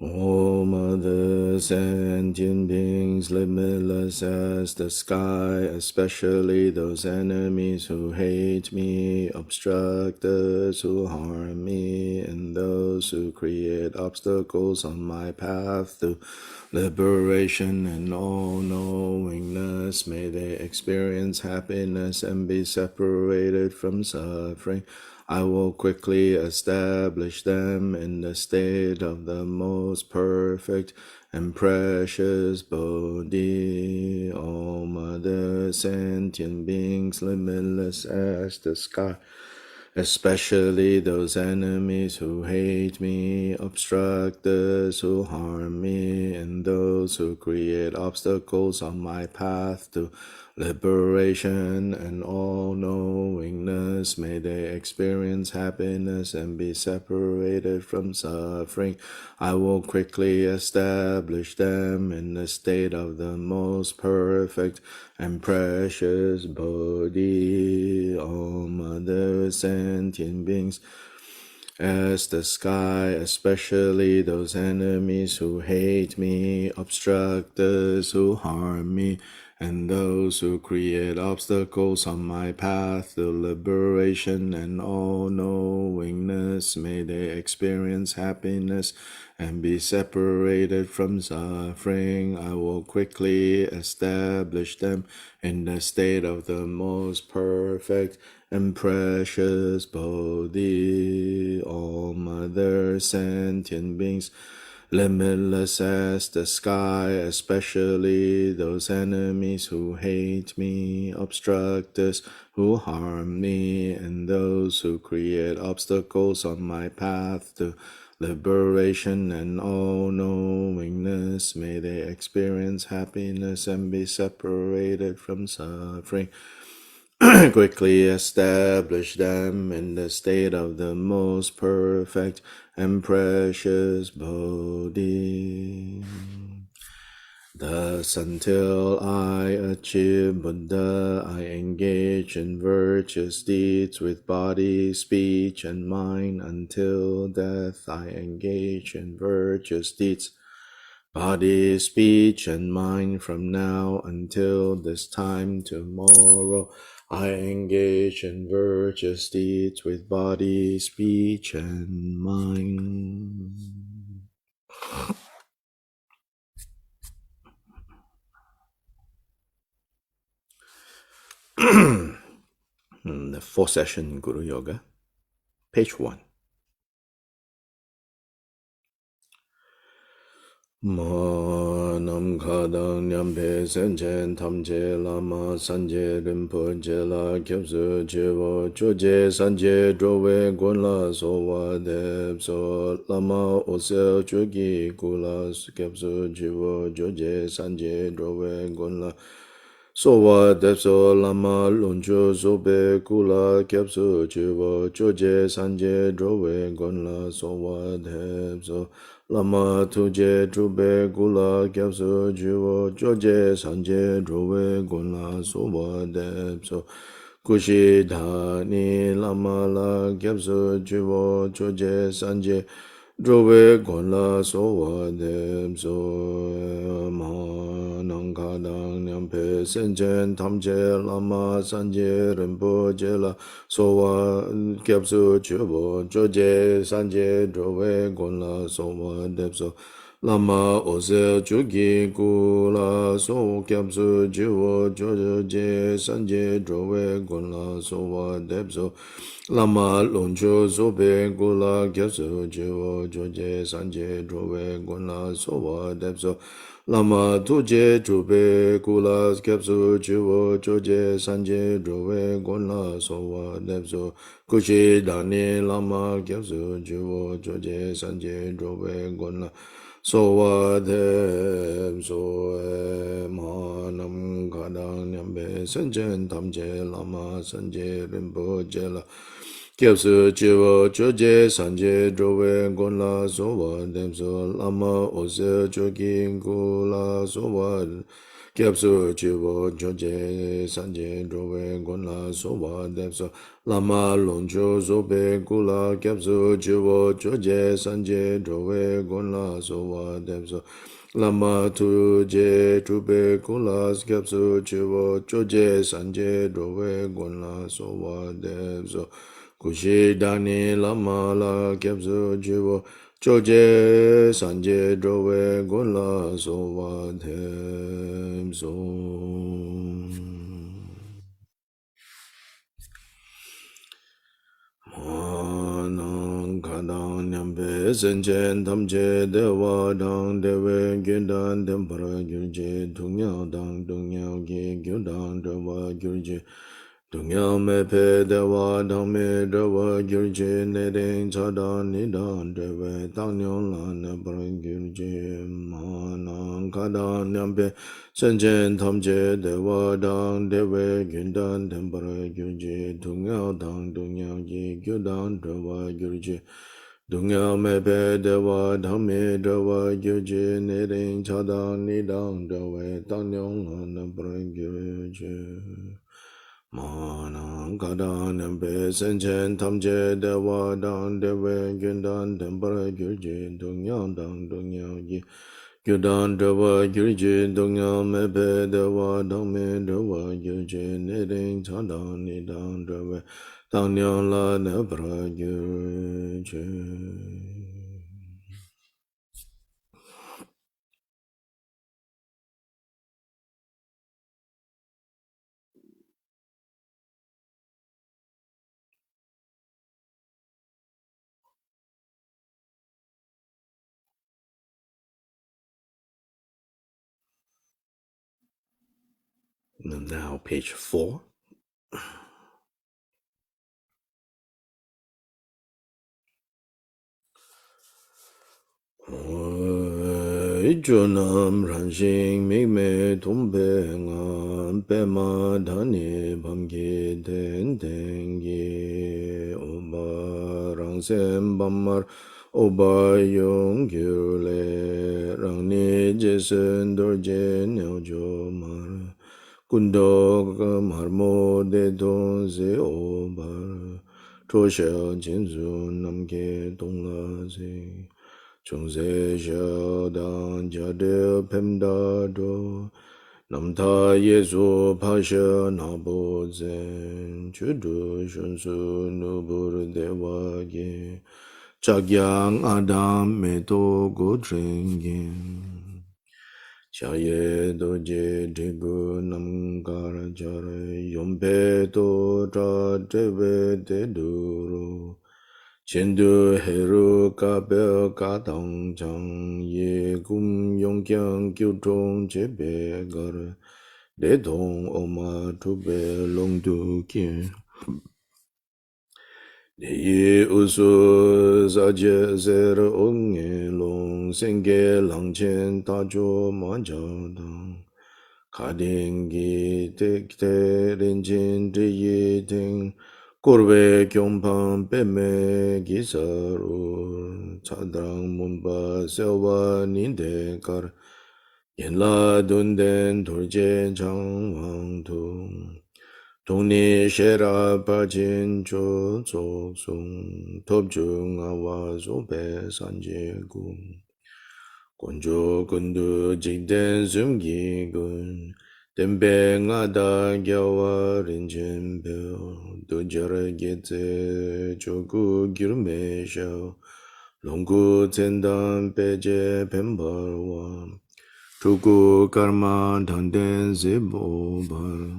All mother sentient beings limitless as the sky, especially those enemies who hate me, obstructors who harm me, and those who create obstacles on my path to liberation and all-knowingness. May they experience happiness and be separated from suffering. I will quickly establish them in the state of the most perfect and precious Bodhi. All mother sentient beings limitless as the sky, especially those enemies who hate me, obstructors who harm me, and those who create obstacles on my path to liberation and all-knowingness. May they experience happiness and be separated from suffering. I will quickly establish them in the state of the most perfect and precious Bodhi. All mother sentient beings as the sky, especially those enemies who hate me, obstructors who harm me, and those who create obstacles on my path to liberation and all-knowingness. May they experience happiness and be separated from suffering. I will quickly establish them in the state of the most perfect and precious Bodhi. All mother sentient beings limitless as the sky, especially those enemies who hate me, obstructors who harm me, and those who create obstacles on my path to liberation and all-knowingness. May they experience happiness and be separated from suffering. Quickly establish them in the state of the most perfect and precious Bodhi. Thus, until I achieve Buddha, I engage in virtuous deeds with body, speech, and mind. Until death, I engage in virtuous deeds, body, speech, and mind. From now until this time tomorrow, I engage in virtuous deeds with body, speech, and mind. The fourth session, Guru Yoga, page 1. Ma nam khadang nyampe senchen tamche lama sanje rinpoche la kyabsu jivo choje sanje drove gunla sowa depso lama ose chogi kula kyabsu jivo choje sanje drove gunla sowa depso lama luncho sobe kula kyabsu jivo choje sanje drove gunla sowa depso Lama tuje drube gula gyabso jivo joje sanje drove gunla soba depso kushi dhani lama la gyabso jivo joje sanje drove gunla soba depso ma nangkadang nyampe senchen tamche lama sanje rinpoche la sowa gyabso jivo joje sanje drove gunla soba depso lama ose chugi kula so gyabso jivo joje sanje drove gunla sowa depso lama loncho sobe gula gyabso jivo joje sanje drove gunla sowa depso Lama tuje drube kula gyabso jivo joje sanje drove gunla sowa depso kushi dani lama gyabso jivo joje sanje drove gunla sowa depso ma nam kadang nyambe senchen tamche lama sanje rinpoche la Kyabsu jiva choje sanje drove gunla sowa depso lama ose chogi gula sowa Gyabso Chivo Joje Sanje Drove Gonla Sowa Depso Lama Lonjo Zobe Gula Gyabso Chivo Joje Sanje Drove Gonla Sowa Depso Lama Tuje Trube Gula Gyabso Chivo Joje Sanje Drove Gonla Sowa Depso Kushi Dani Lama La Gyabso Chivo Choje sanje drowe gonla sowa them song. Manang kadang nyambe senchen tamche dewa dang dewe gyudan tempara gyurje tungyao dang tungyao ki gyudang dewa gyurje tungyao me pe dewa dang me dewa gyurje nedeng chadang nidang dewe dang nyong lan nepara gyurje manang kadang nyambe senchen tamche dewa dang dewe gyudan tempara gyurje tungyao dang tungyao ki gyudang dewa gyurje Dunga mepe dewa dhamme dewa gyurje nering chadang nidang dewa tanyong anapra gyurje Manang kadang nempe senchen tamche dewa dang dewa gyundan tempara gyurje dungyang dang dungyang yi gyudan dewa gyurje dungyang mepe dewa dhamme dewa gyurje nering chadang nidang dewa tanyong la nepra gyurje Now page 4. Ichunam ranshing migme tumpe ngam pema dhani bamgi ten tengi oba rangsem bammar oba yung gyule rangni jesen dorje nyaujo mar kundok marmo de don se obar choshe jinzu namge dongla se Chungse Shadan Jade Pemdado Namta Yesu Pasha Nabo Zen Chudu Shunsu Nubur Dewa Ge Chagyang Adam Meto Godringin Chaye Doje Digu Namgar Jare Yompe Do Tra Deve Deduro Chendu heru ka pe ka tang chang ye kum yong kyang kyu trong che pe gar de dong o ma tu pe long du kien de ye u su za je zer ong e long seng ge lang chen ta jo ma ja dang ka ding gi te te ren chen de ye ding Kurve kyompan peme gisaru chadrang mumba sewa ninde kar yenla dunden dorje changwang tu tongni shera pachin cho tsok sung topchung awa sope sanje gun Konjo kundu jikten sumgi gun Tempe ngada gyawa rinchen pyo Dujara getse choku girme shao Longku tsendan peche pembarwa Chuku karma danden sebo bar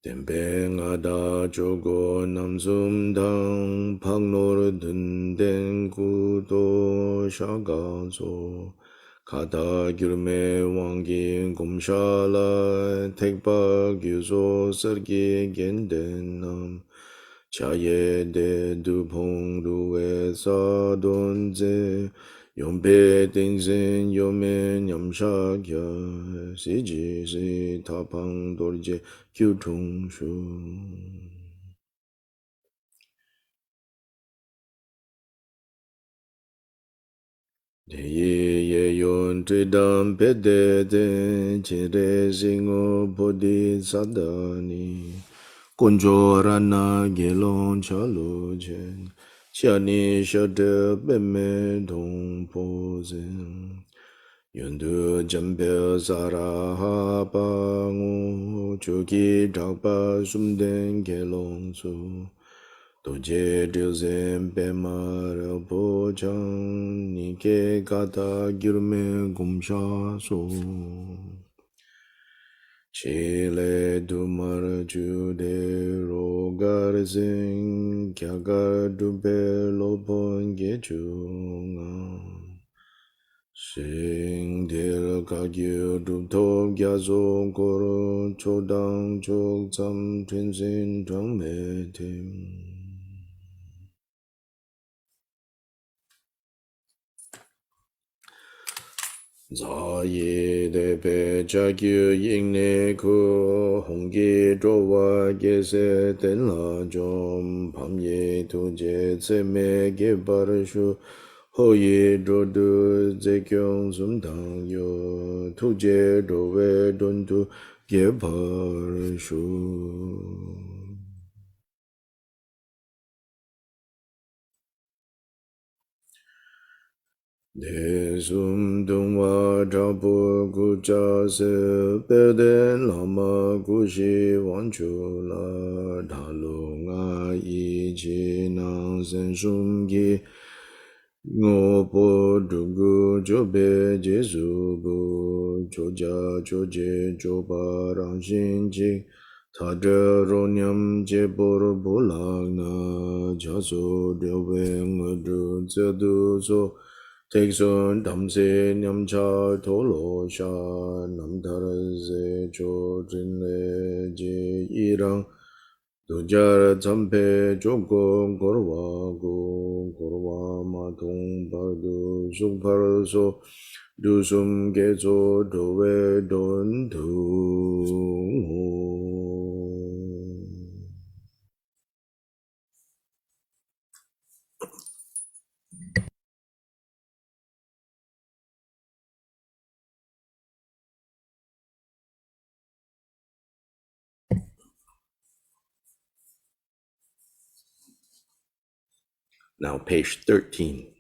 Tempe ngada chogo namsum dang Pagnor dunden kudo shaga so Kata gyurme wangi gomshala tekpa gyuzo sargi genden nam Chaye de dupong ruwe sa donze Yompe tingzen yome nyamsha kya Siji si tapang dorje kyutung shu Ye ye yon tridam pedete chire singo bodhi sadani Kunjorana gelon chalo chen Chani shade beme dong pozen Yondu jambe zara bangu Chuki dhagpa sumden gelon su Doje dilzen bemar bojang Nike gata girme gumsha so Chile dumar jude rogar zing Kyagar dube lopon gechunga Sing del kagyu dubto gyazo koro Chodang chok tsam tenzin tang metim Za yi de pe cha kyu ying ne ku hong ki zhuo wa ge se ten la jom pam ye tu je tse me ge bar shu ho yi zhuo du ze kyung sum dang yo tu je zhuo we dun tu ge bar shu Desum dungwa drapo kucha se peden lama kushi wanchu la dhalu nga yi chi nang sen sum ki ngo po dungu jobe jesu bu choja choje choba rang shin chi Tadra ronyam je bor bulag na jaso dewe ngadu zedu so Teksun damse nyamcha tolo sha namdara ze cho rinle je irang Dujar zampe joko korwa go korwa matong bardu sukpar so Dusum gezo dowe don tu Now page 13.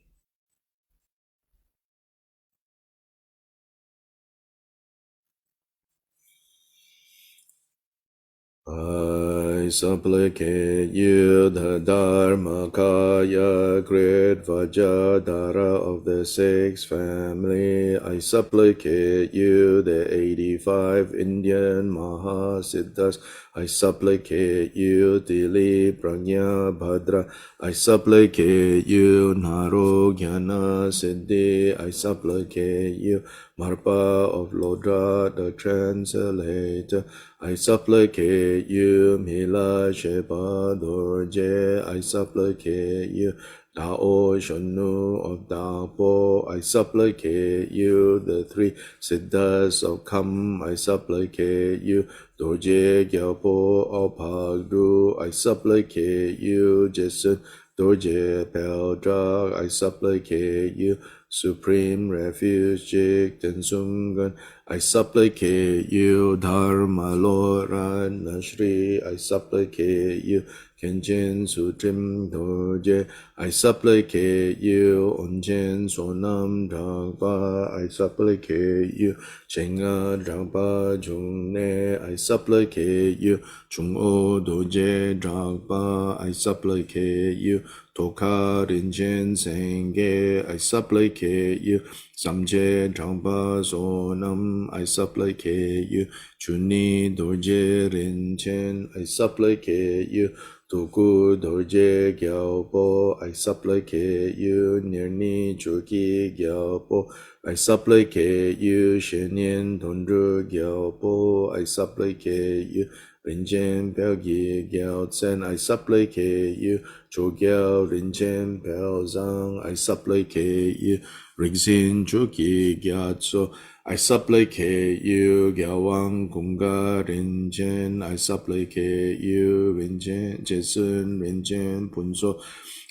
I supplicate you, the Dharmakaya, great Vajradhara of the sixth family. I supplicate you, the 85 Indian mahasiddas. I supplicate you, Tili Prajnabhadra. I supplicate you, Naropa Siddhi. I supplicate you, Marpa of Lotsawa, the translator. I supplicate you, Milarepa Dorje. I supplicate you, Tao Shanu of Dapo. I supplicate you, the three Siddhas of Kam. I supplicate you, Dorje Gyalpo of Phagdu. I supplicate you, Jigten Sumgon. I supplicate you, Supreme Refuge, Jigten Sumgon. I supplicate you, Dharma Lord Ratna Shri. I supplicate you, Kenchen Sutrim Dorje. I supplicate you, Onchen Sonam Dragpa. I supplicate you, Chenga Dragpa Jungne. I supplicate you, Chung O Dorje Dragpa. I supplicate you, Toka Rinchen Senge. I supplicate you, Samje Gampopa Sönam, I supplicate you. Chuni Dorje Rinchen, I supplicate you. Tuku Dorje Gyalpo, I supplicate you. Nirni Chuki Gyalpo, I supplicate you. Shenyan Tondru Gyalpo, I supplicate you. Rinchen Pelgi Gyaltsen, I supplicate you. Chogyal Rinchen Pelzang, I supplicate you. Ringsin Chuki Gyatso, I supplicate you, Gyawang Kunga Rinchen, I supplicate you, Rinchen, Jigten Rinchen Punso,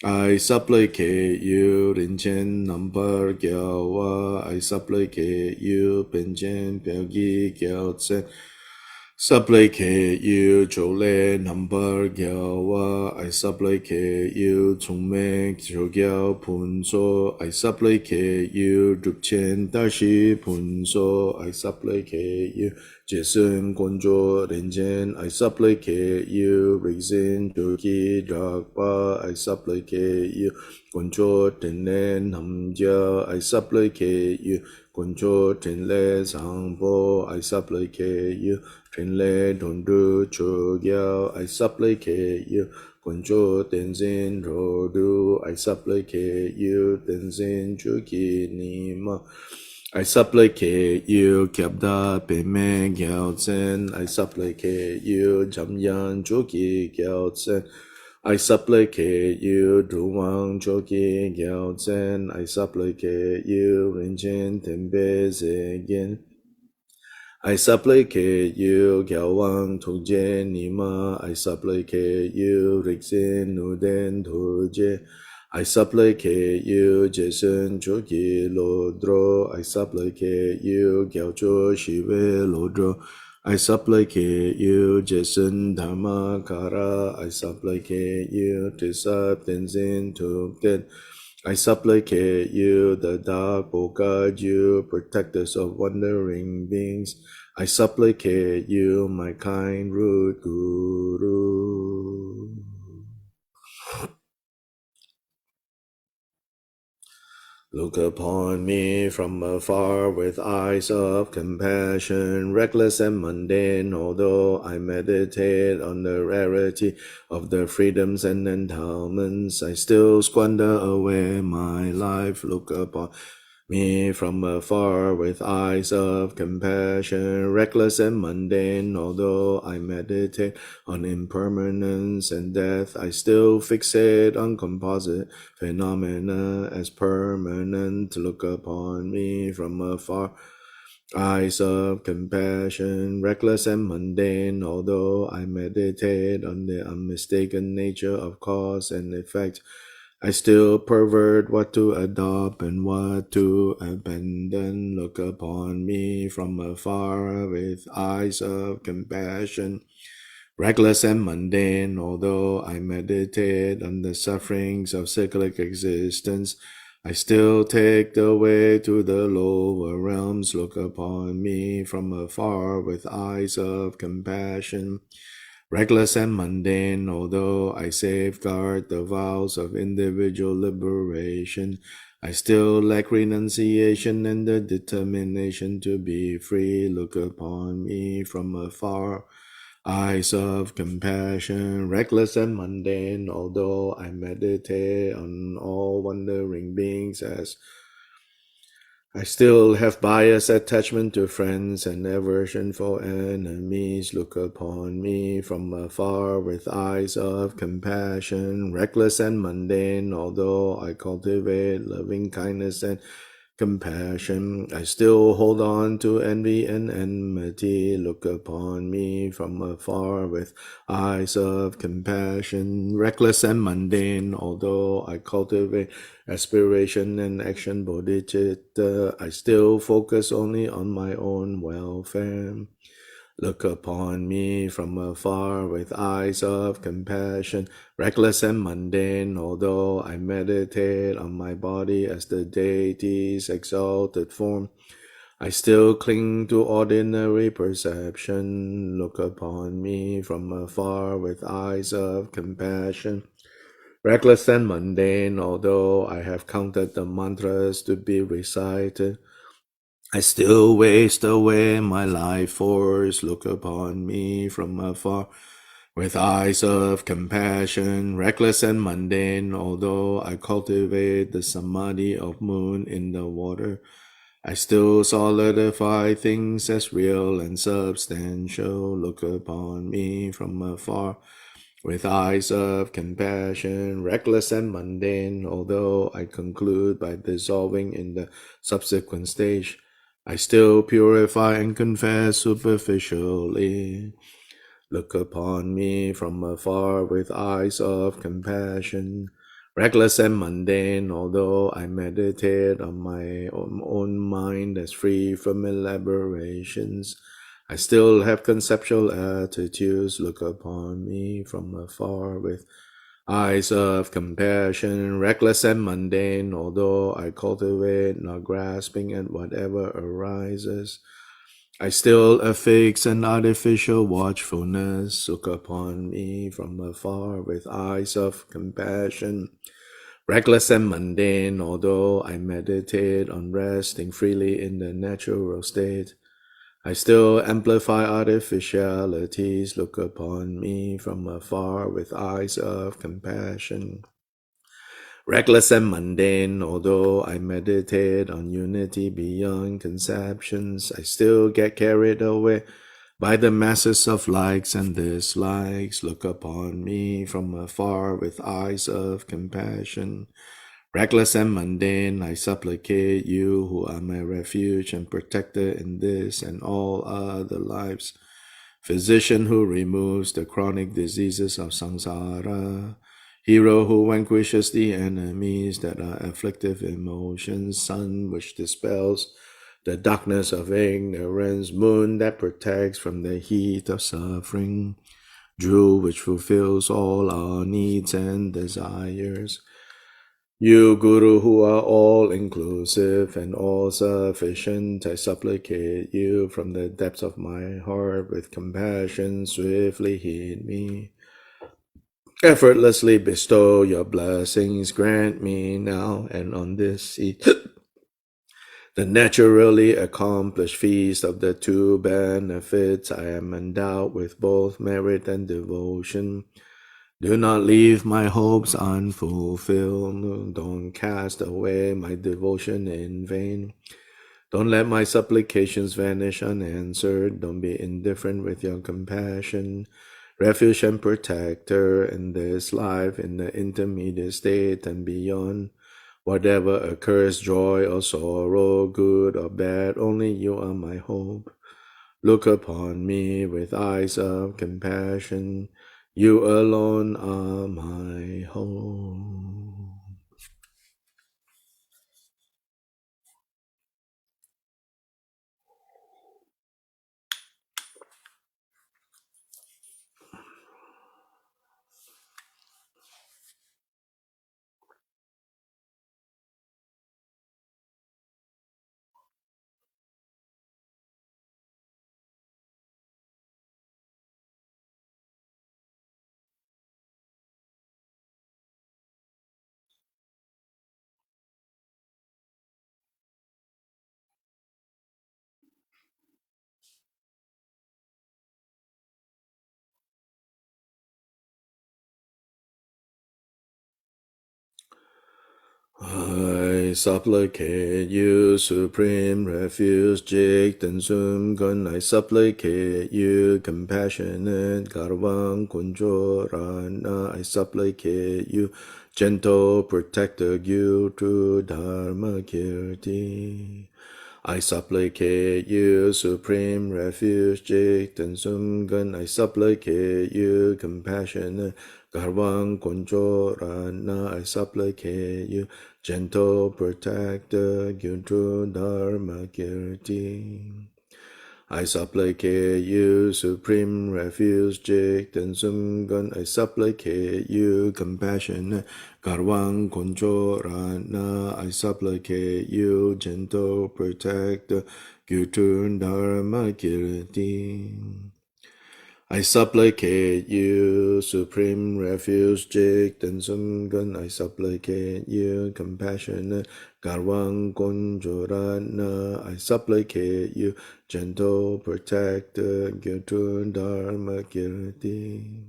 I supplicate you, Rinchen number Gyawa. I supplicate you, Pinchen Pyagi Gyaltsen. Supplicate you, Chole number Gyawa. I supplicate you, Chungme Chogyao Punso. I supplicate you, Drupchen Dashi Punso. I supplicate you, Jason Gonjo Rinchen. I supplicate you, Rizin Jogi Drakpa. I supplicate you, Gonjo Tenen Namja. I supplicate you, Gonjo Tenle Sangpo. I supplicate you, Trinle Dundu Chogyao. I supplicate you, Gonjo Tenzin Rodu. I supplicate you, Tenzin Chuki Nima. I supplicate you, Kyabda Pime Gyaltsen. I supplicate you, Jamyan Choki Gyaltsen. I supplicate you, Druwang Choki Gyaltsen. I supplicate you, Rinchen Tembe Zegen. I supplicate you, Gyalwang Tugje Nima. I supplicate you, Rixin Nuden Turje. I supplicate you, Jason Choki Lodro. I supplicate you, Gyalcho Shive Lodro. I supplicate you, Jason Dhammakaya. I supplicate you, Tisab Tenzin Tubten. I supplicate you, the dark, O God, you protectors of wandering beings. I supplicate you, my kind root Guru. Look upon me from afar with eyes of compassion, reckless and mundane, although I meditate on the rarity of the freedoms and endowments, I still squander away my life. Look upon me from afar with eyes of compassion, reckless and mundane, although I meditate on impermanence and death, I still fixate on composite phenomena as permanent. Look upon me from afar, eyes of compassion, reckless and mundane, although I meditate on the unmistaken nature of cause and effect, I still pervert what to adopt and what to abandon. Look upon me from afar with eyes of compassion, reckless and mundane, although I meditate on the sufferings of cyclic existence, I still take the way to the lower realms. Look upon me from afar with eyes of compassion, reckless and mundane, although I safeguard the vows of individual liberation, I still lack renunciation and the determination to be free. Look upon me from afar, eyes of compassion, reckless and mundane, although I meditate on all wandering beings as I still have bias attachment to friends and aversion for enemies. Look upon me from afar with eyes of compassion, reckless and mundane, although I cultivate loving kindness and compassion, I still hold on to envy and enmity. Look upon me from afar with eyes of compassion, reckless and mundane, although I cultivate aspiration and action bodhicitta, I still focus only on my own welfare. Look upon me from afar with eyes of compassion, reckless and mundane, although I meditate on my body as the deity's exalted form, I still cling to ordinary perception. Look upon me from afar with eyes of compassion, reckless and mundane, although I have counted the mantras to be recited, I still waste away my life force. Look upon me from afar with eyes of compassion, reckless and mundane, although I cultivate the samadhi of moon in the water, I still solidify things as real and substantial. Look upon me from afar with eyes of compassion, reckless and mundane, although I conclude by dissolving in the subsequent stage, I still purify and confess superficially. Look upon me from afar with eyes of compassion, Reckless and mundane, although I meditate on my own mind as free from elaborations, I still have conceptual attitudes. Look upon me from afar with eyes of compassion. Reckless and mundane, although I cultivate, not grasping at whatever arises, I still affix an artificial watchfulness. Look upon me from afar with eyes of compassion. Reckless and mundane, although I meditate on resting freely in the natural state, I still amplify artificialities. Look upon me from afar with eyes of compassion. Reckless and mundane, although I meditate on unity beyond conceptions, I still get carried away by the masses of likes and dislikes. Look upon me from afar with eyes of compassion. Reckless and mundane, I supplicate you who are my refuge and protector in this and all other lives. Physician who removes the chronic diseases of samsara. Hero who vanquishes the enemies that are afflictive emotions. Sun which dispels the darkness of ignorance. Moon that protects from the heat of suffering. Jewel which fulfills all our needs and desires. You, Guru, who are all-inclusive and all-sufficient, I supplicate you from the depths of my heart with compassion, swiftly heed me. Effortlessly bestow your blessings, grant me now and on this seat the naturally accomplished feast of the two benefits. I am endowed with both merit and devotion. Do not leave my hopes unfulfilled. Don't cast away my devotion in vain. Don't let my supplications vanish unanswered. Don't be indifferent with your compassion. Refuge and protector in this life, in the intermediate state and beyond. Whatever occurs, joy or sorrow, good or bad, only you are my hope. Look upon me with eyes of compassion. You alone are my hope. I supplicate you, supreme refuge, Jigten Sumgon. I supplicate you, compassionate Garvang Kunjo Ratna. I supplicate you, gentle protector, you true Dharmakirti. I supplicate you, supreme refuge, Jigten Sumgon. I supplicate you, compassionate Garvang Kunjo Ratna. I supplicate you, gentle protector, Gyudru Dharma Kirti. I supplicate you, supreme refuge, Jigten Sumgon. I supplicate you, compassionate Garvang Kunjo Ratna. I supplicate you, gentle protector, Gyudru Dharma Kirti. I supplicate you, supreme refuge, Jigten Sumgon. I supplicate you, compassionate Garvang Kunjo Ratna. I supplicate you, gentle protector, Gyudru Dharma Kirti.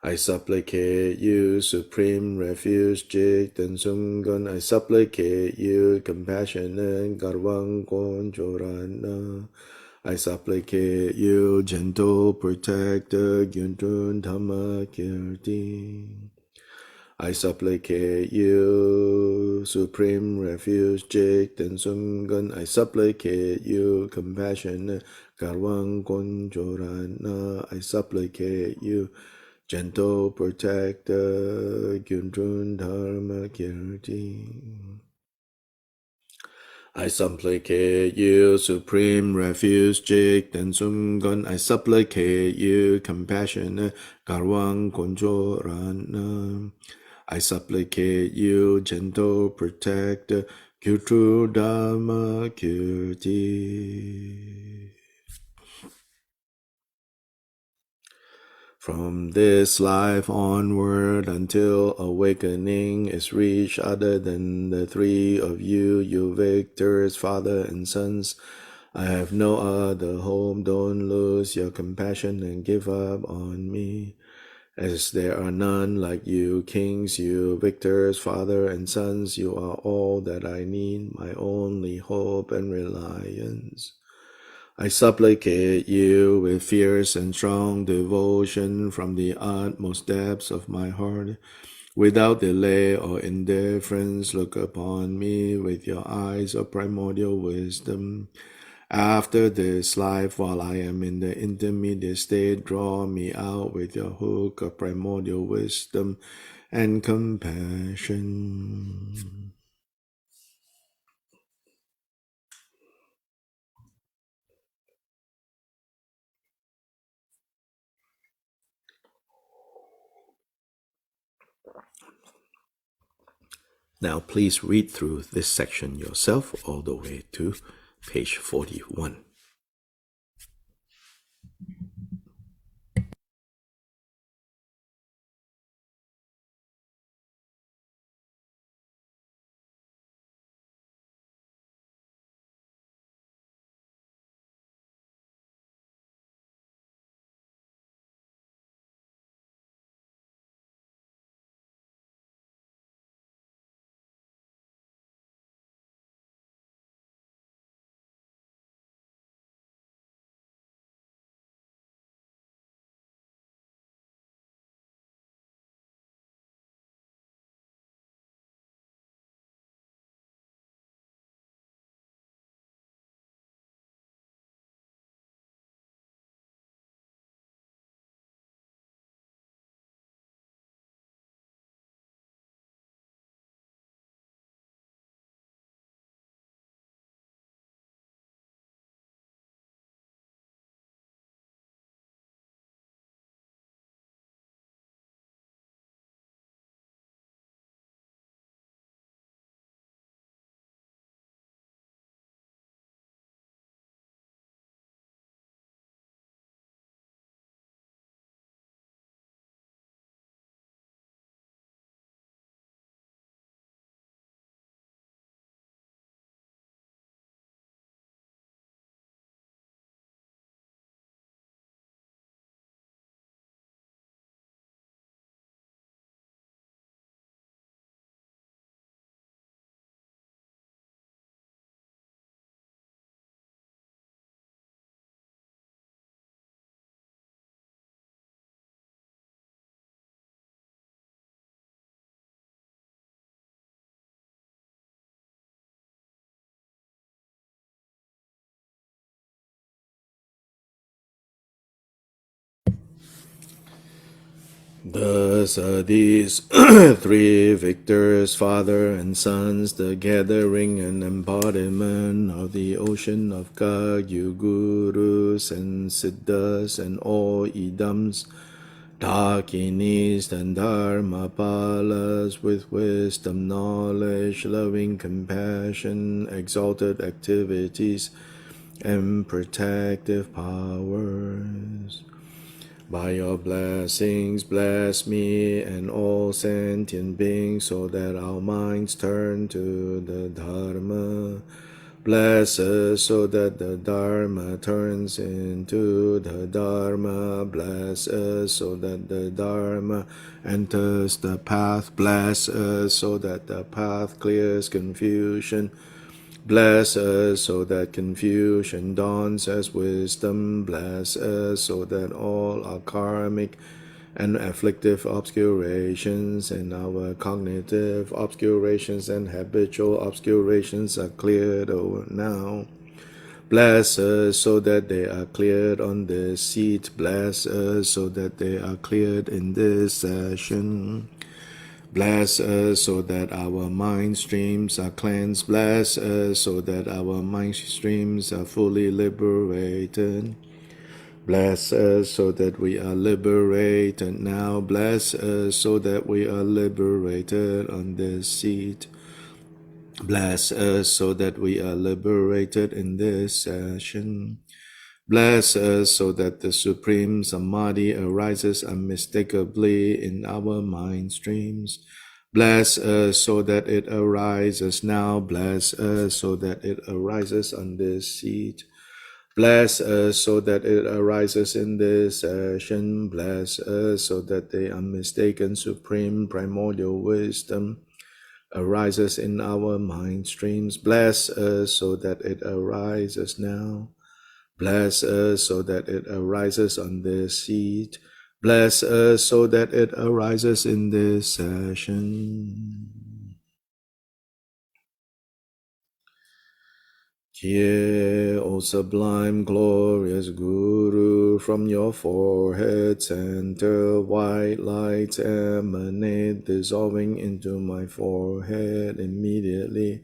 I supplicate you, supreme refuge, Jigten Sumgon. I supplicate you, compassionate Garvang Kunjo Ratna. I supplicate you, gentle protector, Gyudru Dhammakaya. I supplicate you, supreme refuge, Jigten Sumgon. I supplicate you, compassionate Garvang Kunjo Ratna. I supplicate you, gentle protector, Gyuntrun Dharma Kirti. I supplicate you, supreme refuge, Jigten Sumgon. I supplicate you, compassionate Garwang Konjo Ratna. I supplicate you, gentle protector, Kyutru Dhamma Kirti. From this life onward until awakening is reached, other than the three of you, you victors, father and sons, I have no other home. Don't lose your compassion and give up on me. As there are none like you, kings, you victors, father and sons, you are all that I need, my only hope and reliance. I supplicate you with fierce and strong devotion from the utmost depths of my heart. Without delay or indifference, look upon me with your eyes of primordial wisdom. After this life, while I am in the intermediate state, draw me out with your hook of primordial wisdom and compassion. Now please read through this section yourself all the way to page 41. Thus are these three victors, father and sons, the gathering and embodiment of the ocean of God, you gurus and siddhas and all idams, Dakinis and dharmapalas with wisdom, knowledge, loving compassion, exalted activities, and protective powers. By your blessings, bless me and all sentient beings so that our minds turn to the Dharma. Bless us so that the Dharma turns into the Dharma. Bless us so that the Dharma enters the path. Bless us so that the path clears confusion. Bless us so that confusion dawns as wisdom. Bless us so that all our karmic and afflictive obscurations and our cognitive obscurations and habitual obscurations are cleared over now. Bless us so that they are cleared on this seat. Bless us so that they are cleared in this session. Bless us so that our mind streams are cleansed. Bless us so that our mind streams are fully liberated. Bless us so that we are liberated now. Bless us so that we are liberated on this seat. Bless us so that we are liberated in this session. Bless us so that the Supreme Samadhi arises unmistakably in our mind streams. Bless us so that it arises now. Bless us so that it arises on this seat. Bless us so that it arises in this session. Bless us so that the unmistaken supreme primordial wisdom arises in our mind streams. Bless us so that it arises now. Bless us so that it arises on this seat. Bless us so that it arises in this session. Hear, O sublime, glorious Guru, from your forehead center white lights emanate, dissolving into my forehead immediately,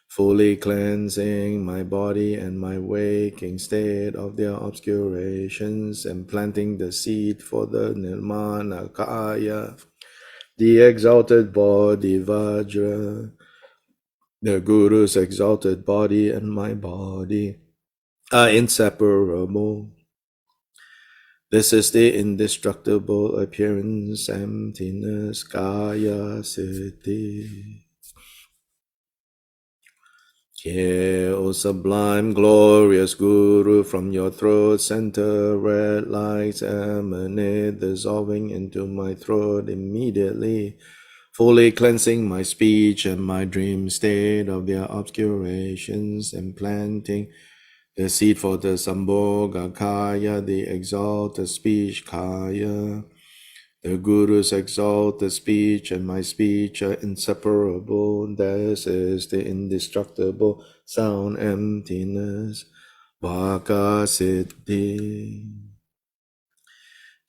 fully cleansing my body and my waking state of their obscurations, and planting the seed for the Nirmanakaya, the exalted body Vajra. The Guru's exalted body and my body are inseparable. This is the indestructible appearance, emptiness, Kaya Siddhi. Hear, O sublime, glorious Guru, from your throat center red lights emanate, dissolving into my throat immediately, fully cleansing my speech and my dream state of their obscurations, and planting the seed for the Sambhoga Kaya, the exalted speech Kaya. The Guru's exalted speech and my speech are inseparable. This is the indestructible sound emptiness, Vaka Siddhi.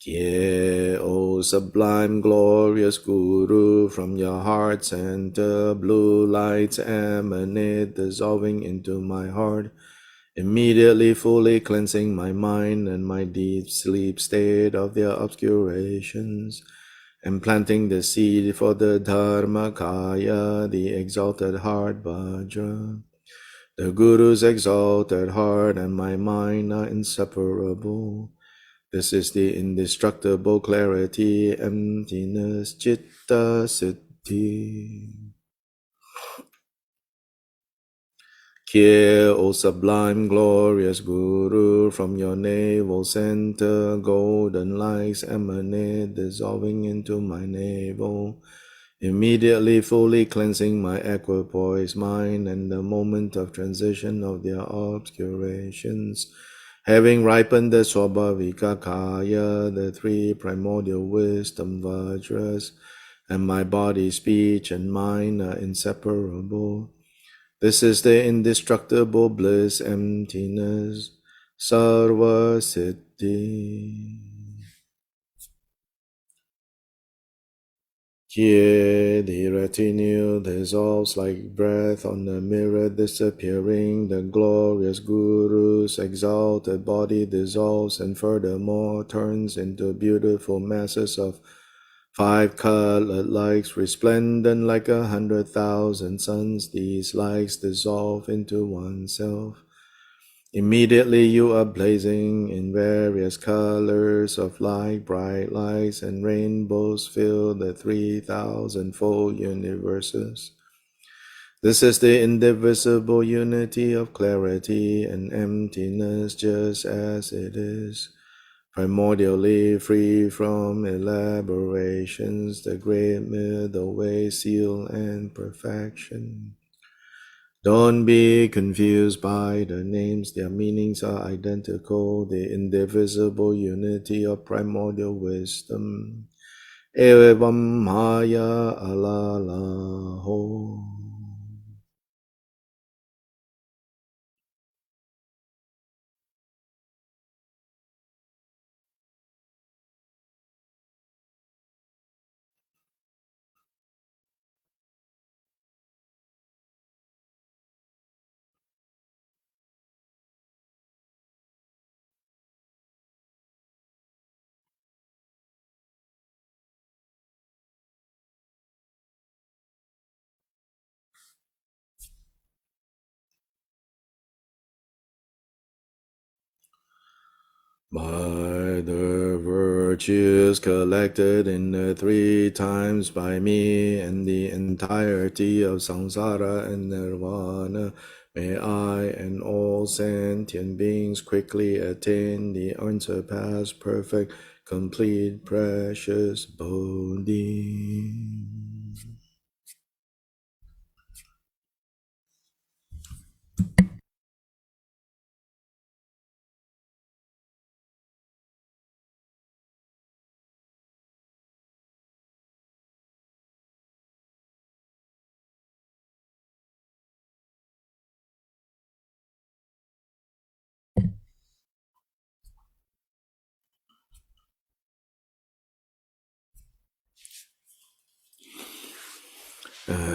Hear, O sublime, glorious Guru, from your heart center blue lights emanate, dissolving into my heart, immediately fully cleansing my mind and my deep sleep state of their obscurations, and planting the seed for the Dhammakaya, the exalted heart Vajra. The Guru's exalted heart and my mind are inseparable. This is the indestructible clarity, emptiness, Chitta Siddhi. Hear, O sublime, glorious Guru, from your navel center, golden lights emanate, dissolving into my navel, immediately fully cleansing my equipoise mind and the moment of transition of their obscurations. Having ripened the Swabhavika Kaya, the three primordial wisdom Vajras, and my body, speech, and mind are inseparable. This is the indestructible bliss, emptiness, Sarva Siddhi. Here the retinue dissolves like breath on the mirror disappearing. The glorious Guru's exalted body dissolves and furthermore turns into beautiful masses of five-colored lights, resplendent like 100,000 suns. These lights dissolve into oneself. Immediately you are blazing in various colors of light, bright lights and rainbows fill the 3,000-fold universes. This is the indivisible unity of clarity and emptiness, just as it is, primordially free from elaborations, the great middle way, seal and perfection. Don't be confused by the names, their meanings are identical, the indivisible unity of primordial wisdom. Evam Maya Alalaho. By the virtues collected in the three times by me and the entirety of samsara and nirvana, may I and all sentient beings quickly attain the unsurpassed, perfect, complete, precious Bodhi.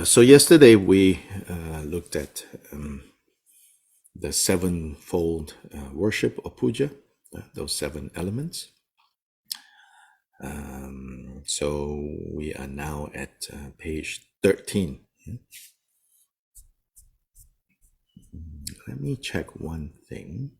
So yesterday we looked at the sevenfold worship or puja, those seven elements. So we are now at page 13. Let me check one thing.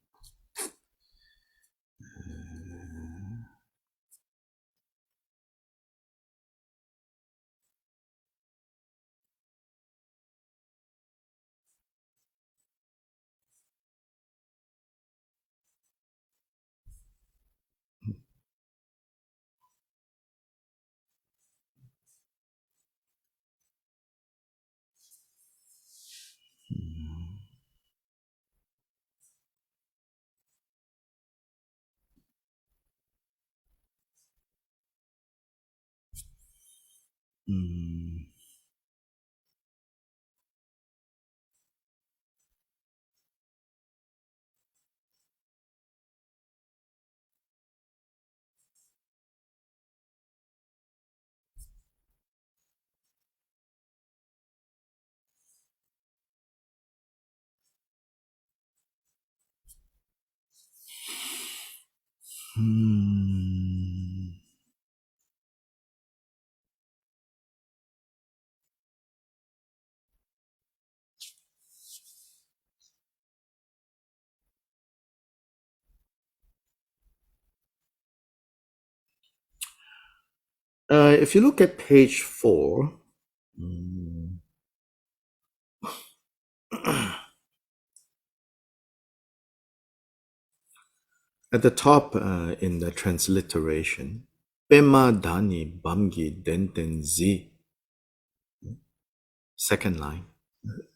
Mm, hmm. If you look at page 4, at the top in the transliteration, Pema Dani Bamgi Denten Zi, second line.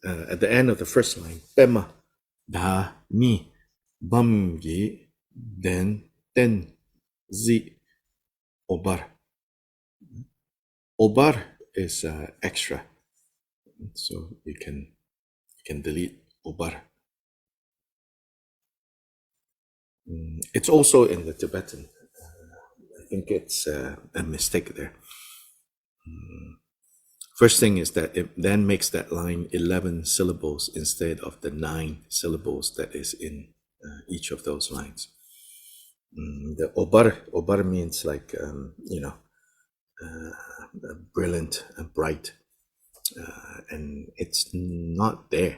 At the end of the first line, Pema Dani Bamgi Denten Zi Obar. Obar is extra, so you can delete Obar. It's also in the Tibetan. I think it's a mistake there. First thing is that it then makes that line 11 syllables instead of the 9 syllables that is in each of those lines. The obar means like, brilliant, bright, and it's not there.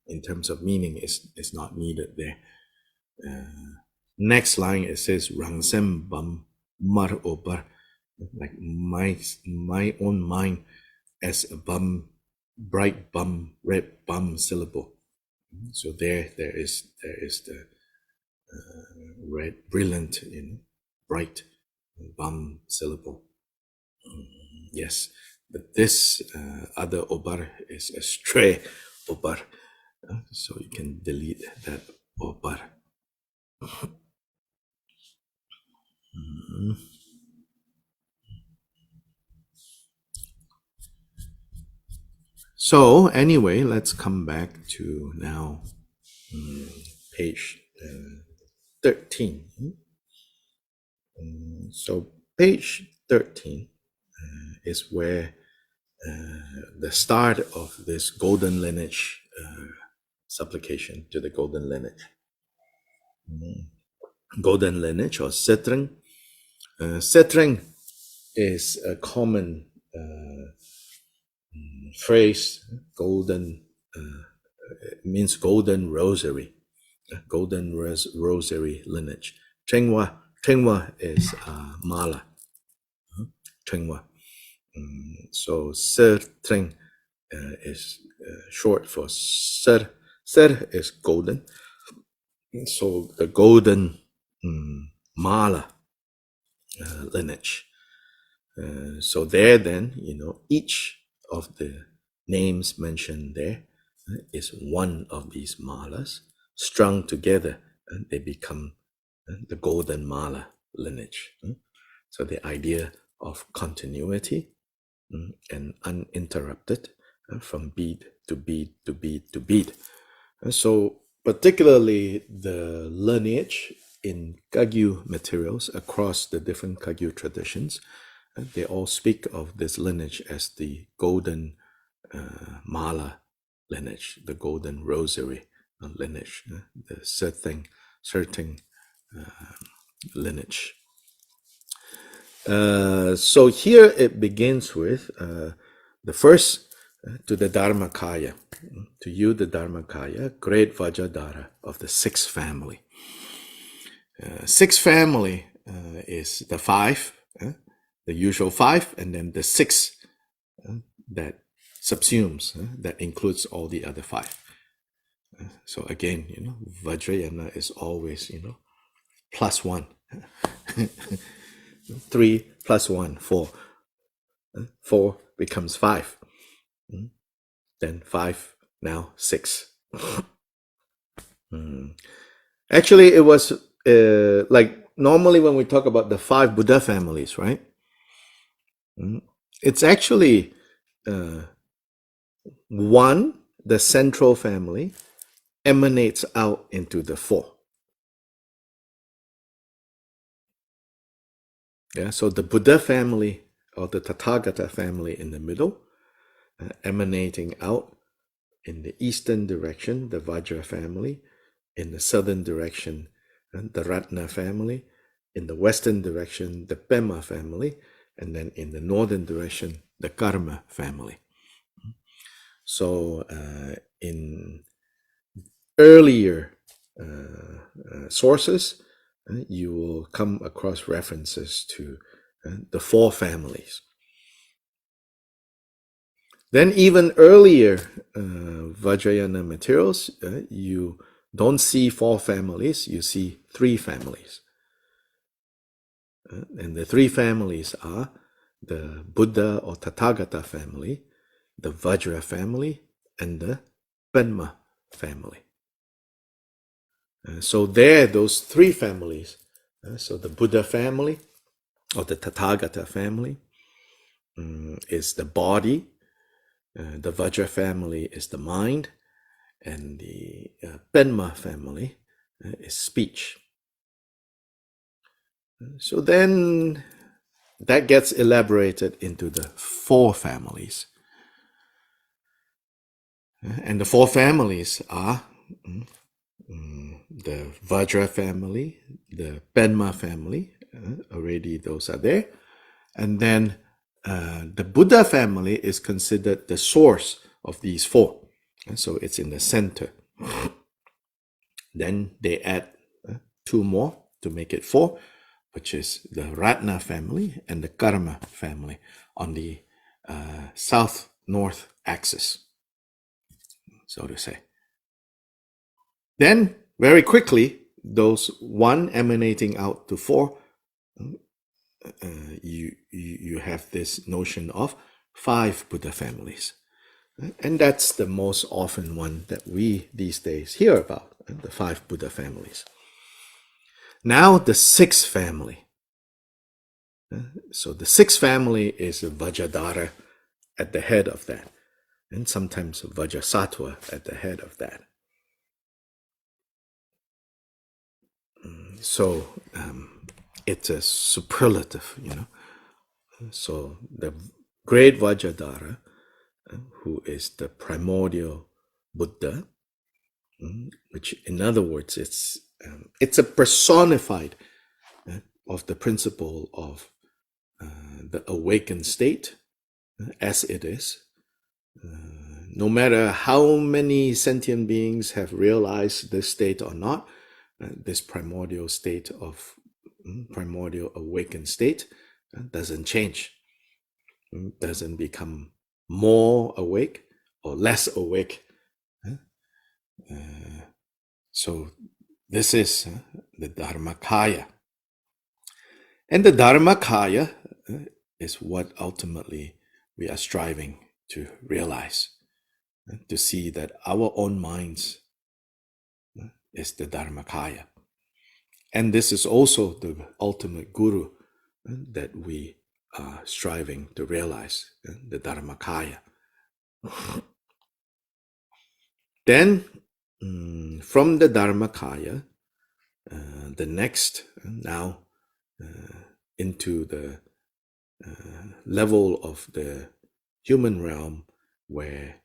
In terms of meaning, it's not needed there. Next line, it says, Rangsem Bam Mar Obar, like my own mind as a bum, bright bum, red bum syllable. So there is the red, brilliant, bright bum syllable. Yes, but this other obar is a stray obar, so you can delete that obar. So anyway, let's come back to now page 13. So page 13 is where the start of this golden lineage supplication to the golden lineage. Golden lineage or Setreng. Setreng is a common phrase. Golden means golden rosary, golden rosary lineage. Chengwa is mala. Chengwa. So Ser Treng is short for Ser. Ser is golden. So the golden mala lineage. So there then, each of the names mentioned there is one of these malas strung together, and they become the golden mala lineage. So the idea of continuity and uninterrupted from bead to bead to bead to bead. So particularly the lineage in Kagyu materials across the different Kagyu traditions, they all speak of this lineage as the golden mala lineage, the golden rosary lineage, the certain lineage. So here it begins with the first to the Dhammakaya. To you, the Dhammakaya, great Vajradhara of the sixth family. Sixth family is the five, the usual five, and then the six that subsumes, that includes all the other five. So again, Vajrayana is always, plus one. 3 plus 1, 4. 4 becomes 5. Then 5, now 6. Actually, it was like normally when we talk about the 5 Buddha families, right? It's actually 1, the central family, emanates out into the 4. Yeah, so the Buddha family or the Tathagata family in the middle, emanating out in the eastern direction, the Vajra family, in the southern direction, the Ratna family, in the western direction, the Padma family, and then in the northern direction, the Karma family. So in earlier sources, you will come across references to the 4 families. Then even earlier Vajrayana materials, you don't see 4 families, you see 3 families. And the 3 families are the Buddha or Tathagata family, the Vajra family, and the Padma family. So there, those 3 families, so the Buddha family or the Tathagata family is the body, the Vajra family is the mind, and the Padma family is speech. So then that gets elaborated into the 4 families. And the 4 families are the Vajra family, the Padma family, already those are there. And then the Buddha family is considered the source of these 4. And so it's in the center. Then they add 2 more to make it 4, which is the Ratna family and the Karma family on the south-north axis, so to say. Then, very quickly, those 1 emanating out to 4, you have this notion of 5 Buddha families. And that's the most often one that we these days hear about, the 5 Buddha families. Now the 6th family. So the 6th family is Vajradhara at the head of that, and sometimes Vajrasattva at the head of that. So it's a superlative, So the great Vajradhara, who is the primordial Buddha, which in other words, it's a personified of the principle of the awakened state as it is. No matter how many sentient beings have realized this state or not, this primordial state of primordial awakened state doesn't change, doesn't become more awake or less awake. So this is the Dhammakaya. And the Dhammakaya is what ultimately we are striving to realize, to see that our own minds is the Dhammakaya. And this is also the ultimate guru that we are striving to realize, the Dhammakaya. Then, from the Dhammakaya, the next, now into the level of the human realm, where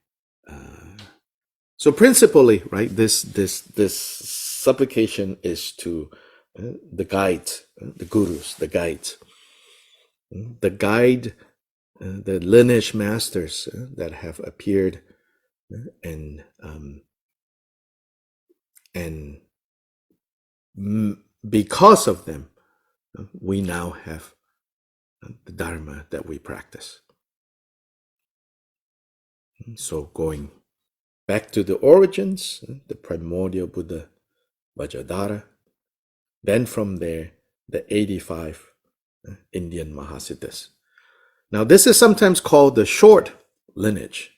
so principally, right, this supplication is to the guides, the gurus, the guides, the lineage masters that have appeared, and because of them, we now have the Dharma that we practice. So going back to the origins, the primordial Buddha, Vajradhara, then from there, the 85 Indian mahasiddas. Now, this is sometimes called the short lineage.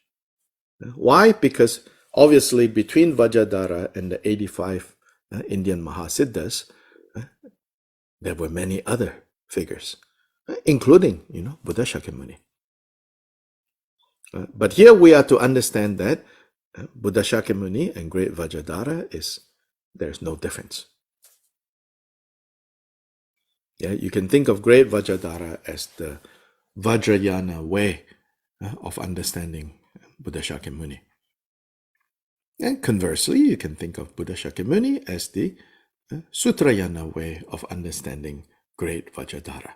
Why? Because obviously between Vajradhara and the 85 Indian mahasiddas, there were many other figures, including, Buddha Shakyamuni. But here we are to understand that Buddha Shakyamuni and Great Vajradhara there's no difference. Yeah, you can think of Great Vajradhara as the Vajrayana way of understanding Buddha Shakyamuni. And conversely, you can think of Buddha Shakyamuni as the Sutrayana way of understanding Great Vajradhara.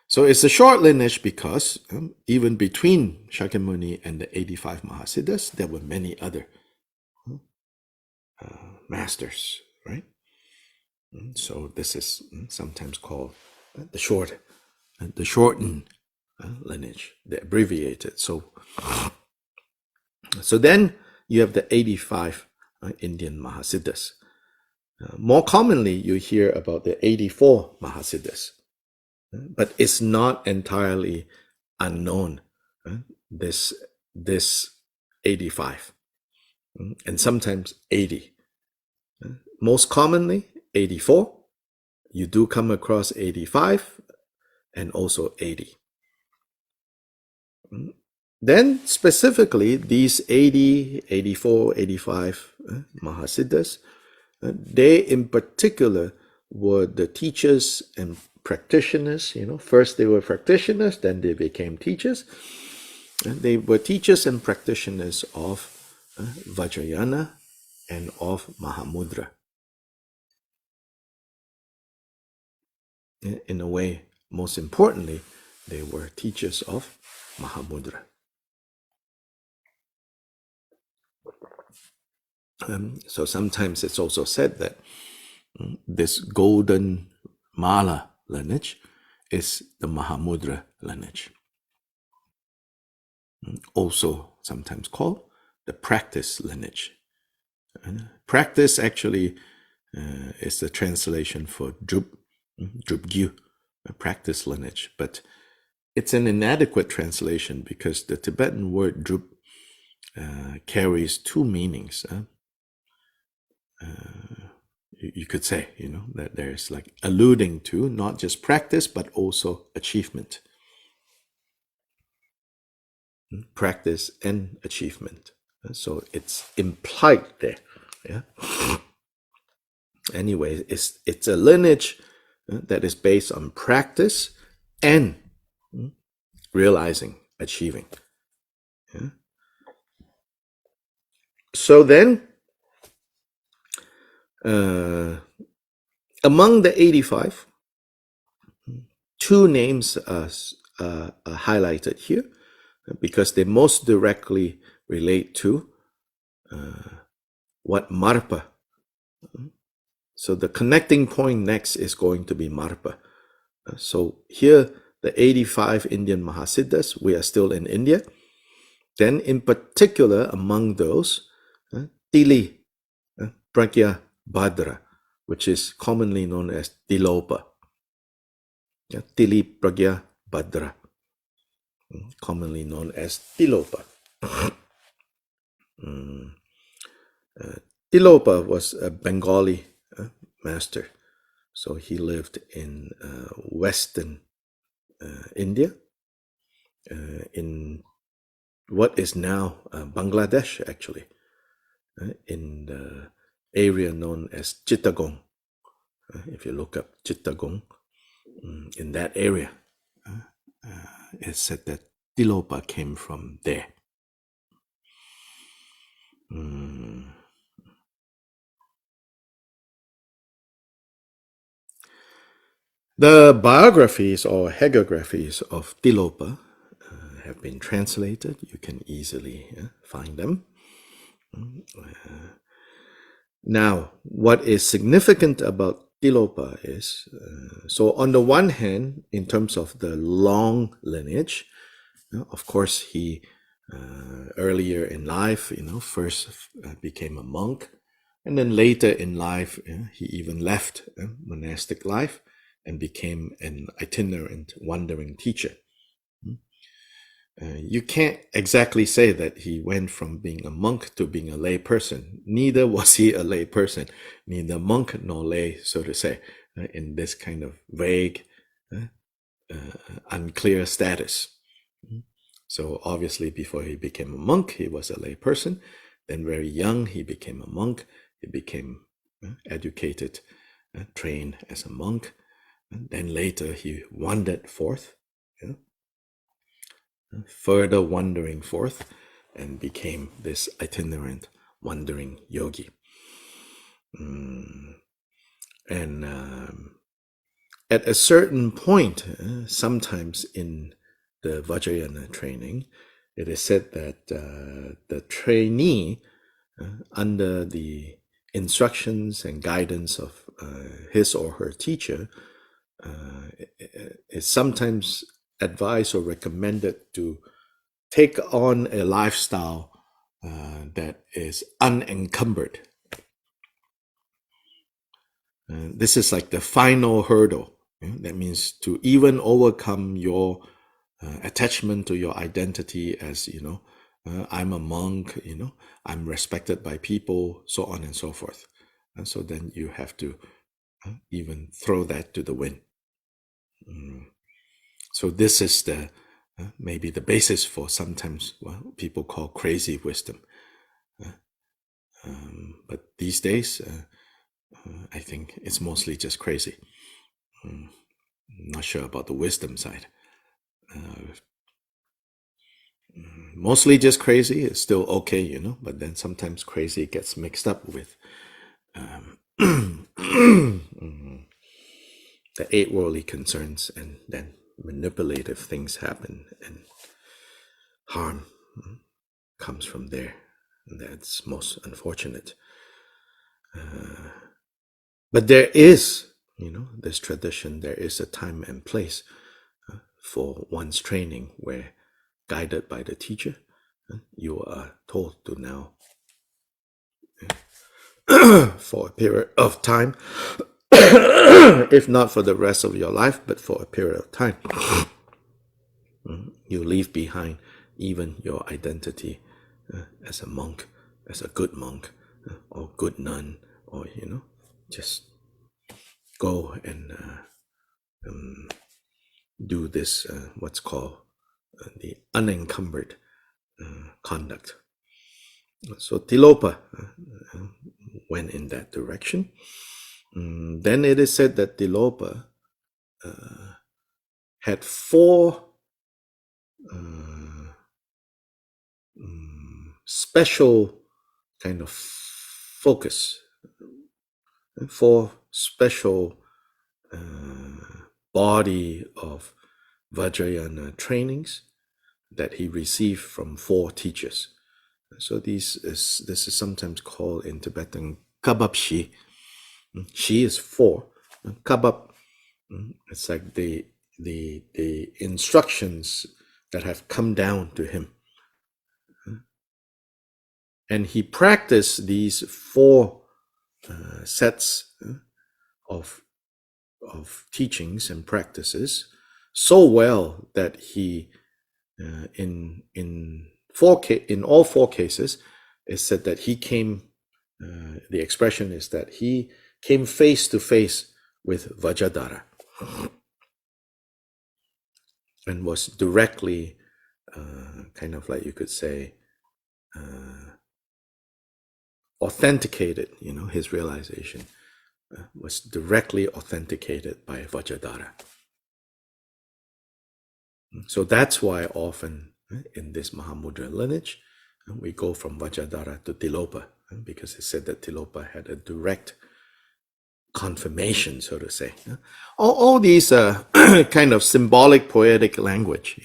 So it's a short lineage because even between Shakyamuni and the 85 Mahasiddhas, there were many other masters, right? So this is sometimes called the shortened lineage, the abbreviated. So then you have the 85 Indian Mahasiddhas. More commonly, you hear about the 84 Mahasiddhas, but it's not entirely unknown. This 85, and sometimes 80. Most commonly, 84. You do come across 85 and also 80. Then specifically, these 80, 84, 85 Mahasiddhas, they in particular were the teachers and practitioners. First they were practitioners, then they became teachers. And they were teachers and practitioners of Vajrayana and of mahamudra. In a way, most importantly, they were teachers of mahamudra. So sometimes it's also said that this golden mala lineage is the mahamudra lineage, also sometimes called the practice lineage. Practice actually is the translation for Drupgyu, a practice lineage, but it's an inadequate translation because the Tibetan word drup carries two meanings. You could say, that there's like alluding to not just practice, but also achievement. Practice and achievement. So it's implied there. Yeah. Anyway, it's a lineage that is based on practice and realizing, achieving. Yeah. So then, among the 85, two names are highlighted here because they most directly relate to what Marpa. So the connecting point next is going to be Marpa. So here, the 85 Indian mahasiddas, we are still in India. Then in particular, among those, Tili Prajnabhadra, which is commonly known as Tilopa. Tili Prajnabhadra, commonly known as Tilopa. Tilopa was a Bengali master. So he lived in western India, in what is now Bangladesh, actually, in the area known as Chittagong. If you look up Chittagong, in that area, it's said that Tilopa came from there. The biographies or hagiographies of Tilopa have been translated. You can easily find them. Now, what is significant about Tilopa is, so on the one hand, in terms of the long lineage, of course, he earlier in life, first became a monk, and then later in life, he even left monastic life and became an itinerant wandering teacher. You can't exactly say that he went from being a monk to being a lay person. Neither was he a lay person, neither monk nor lay, so to say, in this kind of vague, unclear status. So obviously before he became a monk, he was a lay person. Then very young, he became a monk. He became educated, trained as a monk. And then later he wandered forth, further wandering forth, and became this itinerant wandering yogi. And at a certain point, sometimes in the Vajrayana training, it is said that the trainee, under the instructions and guidance of his or her teacher, is sometimes advised or recommended to take on a lifestyle that is unencumbered. This is like the final hurdle. That means to even overcome your attachment to your identity as, I'm a monk, I'm respected by people, so on and so forth. And so then you have to even throw that to the wind. So this is the maybe the basis for sometimes what people call crazy wisdom. But these days, I think it's mostly just crazy. I'm not sure about the wisdom side. Mostly just crazy is still okay, but then sometimes crazy gets mixed up with the 8 worldly concerns, and then manipulative things happen and harm comes from there. And that's most unfortunate. But there is, this tradition, there is a time and place for one's training where, guided by the teacher, you are told to now, for a period of time, if not for the rest of your life, but for a period of time, you leave behind even your identity as a monk, as a good monk, or good nun, or, just go and do this, what's called the unencumbered conduct. So Tilopa went in that direction. Then it is said that Tilopa had 4 special kind of focus, 4 special body of Vajrayana trainings that he received from 4 teachers. So this is sometimes called in Tibetan kabab-shi. Shi is 4. Kabab, it's like the instructions that have come down to him. And he practiced these 4 sets of teachings and practices so well that he, in all 4 cases, it said that he came. The expression is that he came face to face with Vajradhara and was directly, kind of like you could say, authenticated. His realization was directly authenticated by Vajradhara. So that's why often in this mahamudra lineage, we go from Vajradhara to Tilopa, because it said that Tilopa had a direct confirmation, so to say. All these kind of symbolic, poetic language.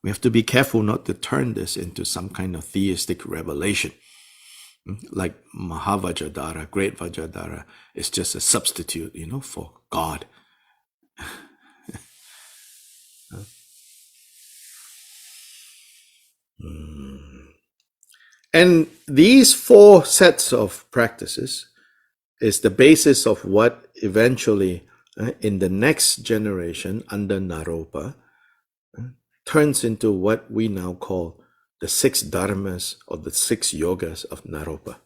We have to be careful not to turn this into some kind of theistic revelation. Like Mahavajradhara, Great Vajradhara, is just a substitute, for God. And these 4 sets of practices is the basis of what eventually, in the next generation under Naropa, turns into what we now call the 6 dharmas or the 6 yogas of Naropa.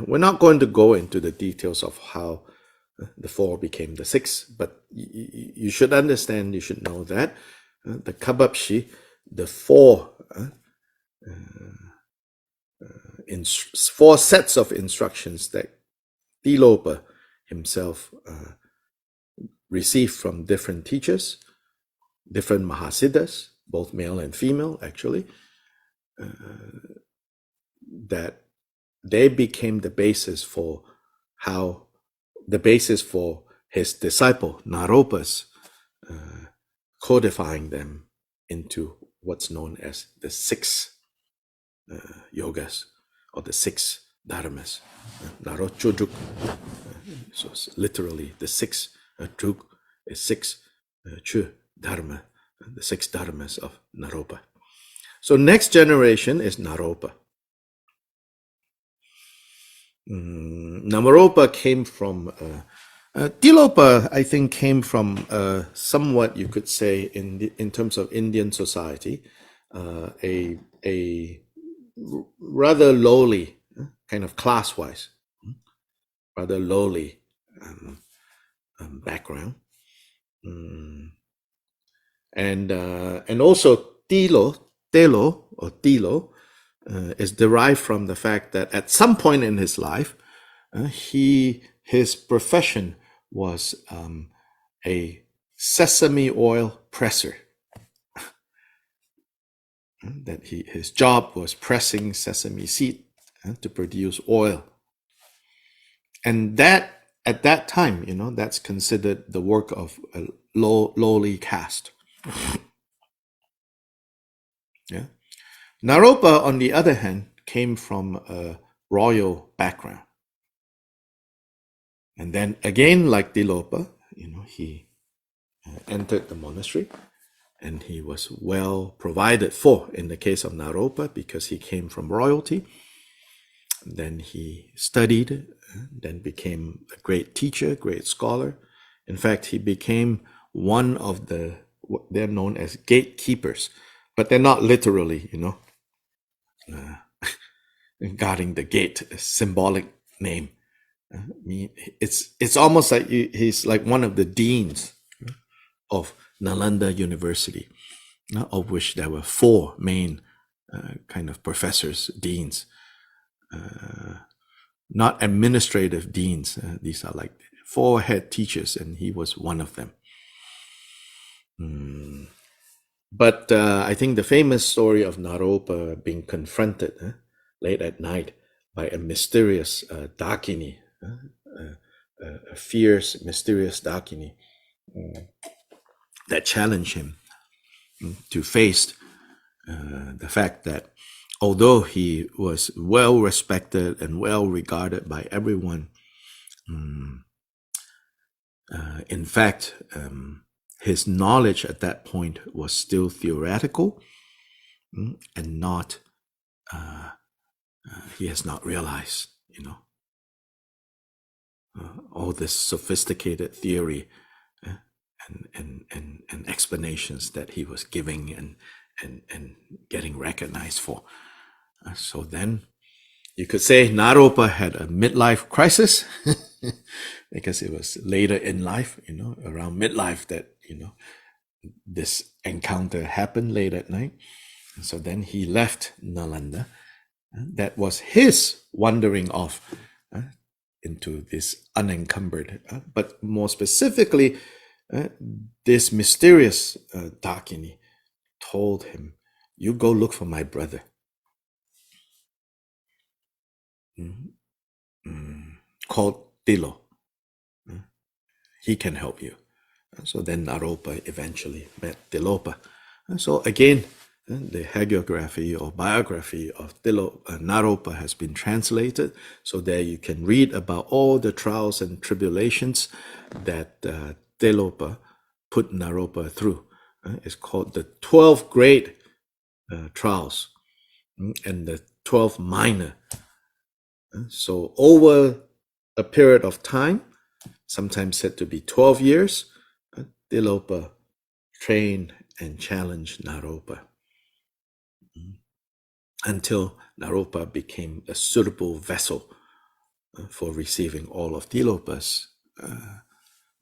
We're not going to go into the details of how the 4 became the 6, but you should understand, you should know that the kabab-shi, the 4 sets of instructions that Tilopa himself received from different teachers, different mahasiddas, both male and female, actually, that they became the basis for his disciple Naropa's codifying them into what's known as the 6 yogas or the 6 dharmas. Narochudruk, so it's literally the 6 druk is 6 chu dharma, the 6 dharmas of Naropa. So next generation is Naropa. Naropa came from Tilopa, I think, came from somewhat, you could say, in terms of Indian society, a rather lowly, kind of class-wise, rather lowly background, and also Tilo is derived from the fact that at some point in his life, his profession was a sesame oil presser. That his job was pressing sesame seed to produce oil, and that at that time, that's considered the work of a lowly caste. Yeah. Naropa, on the other hand, came from a royal background. And then again, like Tilopa, he entered the monastery and he was well provided for in the case of Naropa because he came from royalty. Then he studied, then became a great teacher, great scholar. In fact, he became one of they're known as gatekeepers, but they're not literally, guarding the gate, a symbolic name. It's almost like he's like one of the deans of Nalanda University, of which there were 4 main kind of professors, deans, not administrative deans. These are like 4 head teachers, and he was one of them. But I think the famous story of Naropa being confronted late at night by a mysterious Dakini, a fierce, mysterious Dakini that challenged him. to face the fact that although he was well respected and well regarded by everyone, in fact, his knowledge at that point was still theoretical and not, he has not realized, all this sophisticated theory and explanations that he was giving and getting recognized for. So then you could say Naropa had a midlife crisis because it was later in life, around midlife that, this encounter happened late at night. And so then he left Nalanda. That was his wandering off into this unencumbered, but more specifically, this mysterious Dakini told him, you go look for my brother. Called Tilo. He can help you. So then Naropa eventually met Tilopa. So again, the hagiography or biography of Naropa has been translated. So there you can read about all the trials and tribulations that Tilopa put Naropa through. It's called the 12 great trials and the 12 minor. So over a period of time, sometimes said to be 12 years, Tilopa trained and challenged Naropa until Naropa became a suitable vessel for receiving all of Tilopa's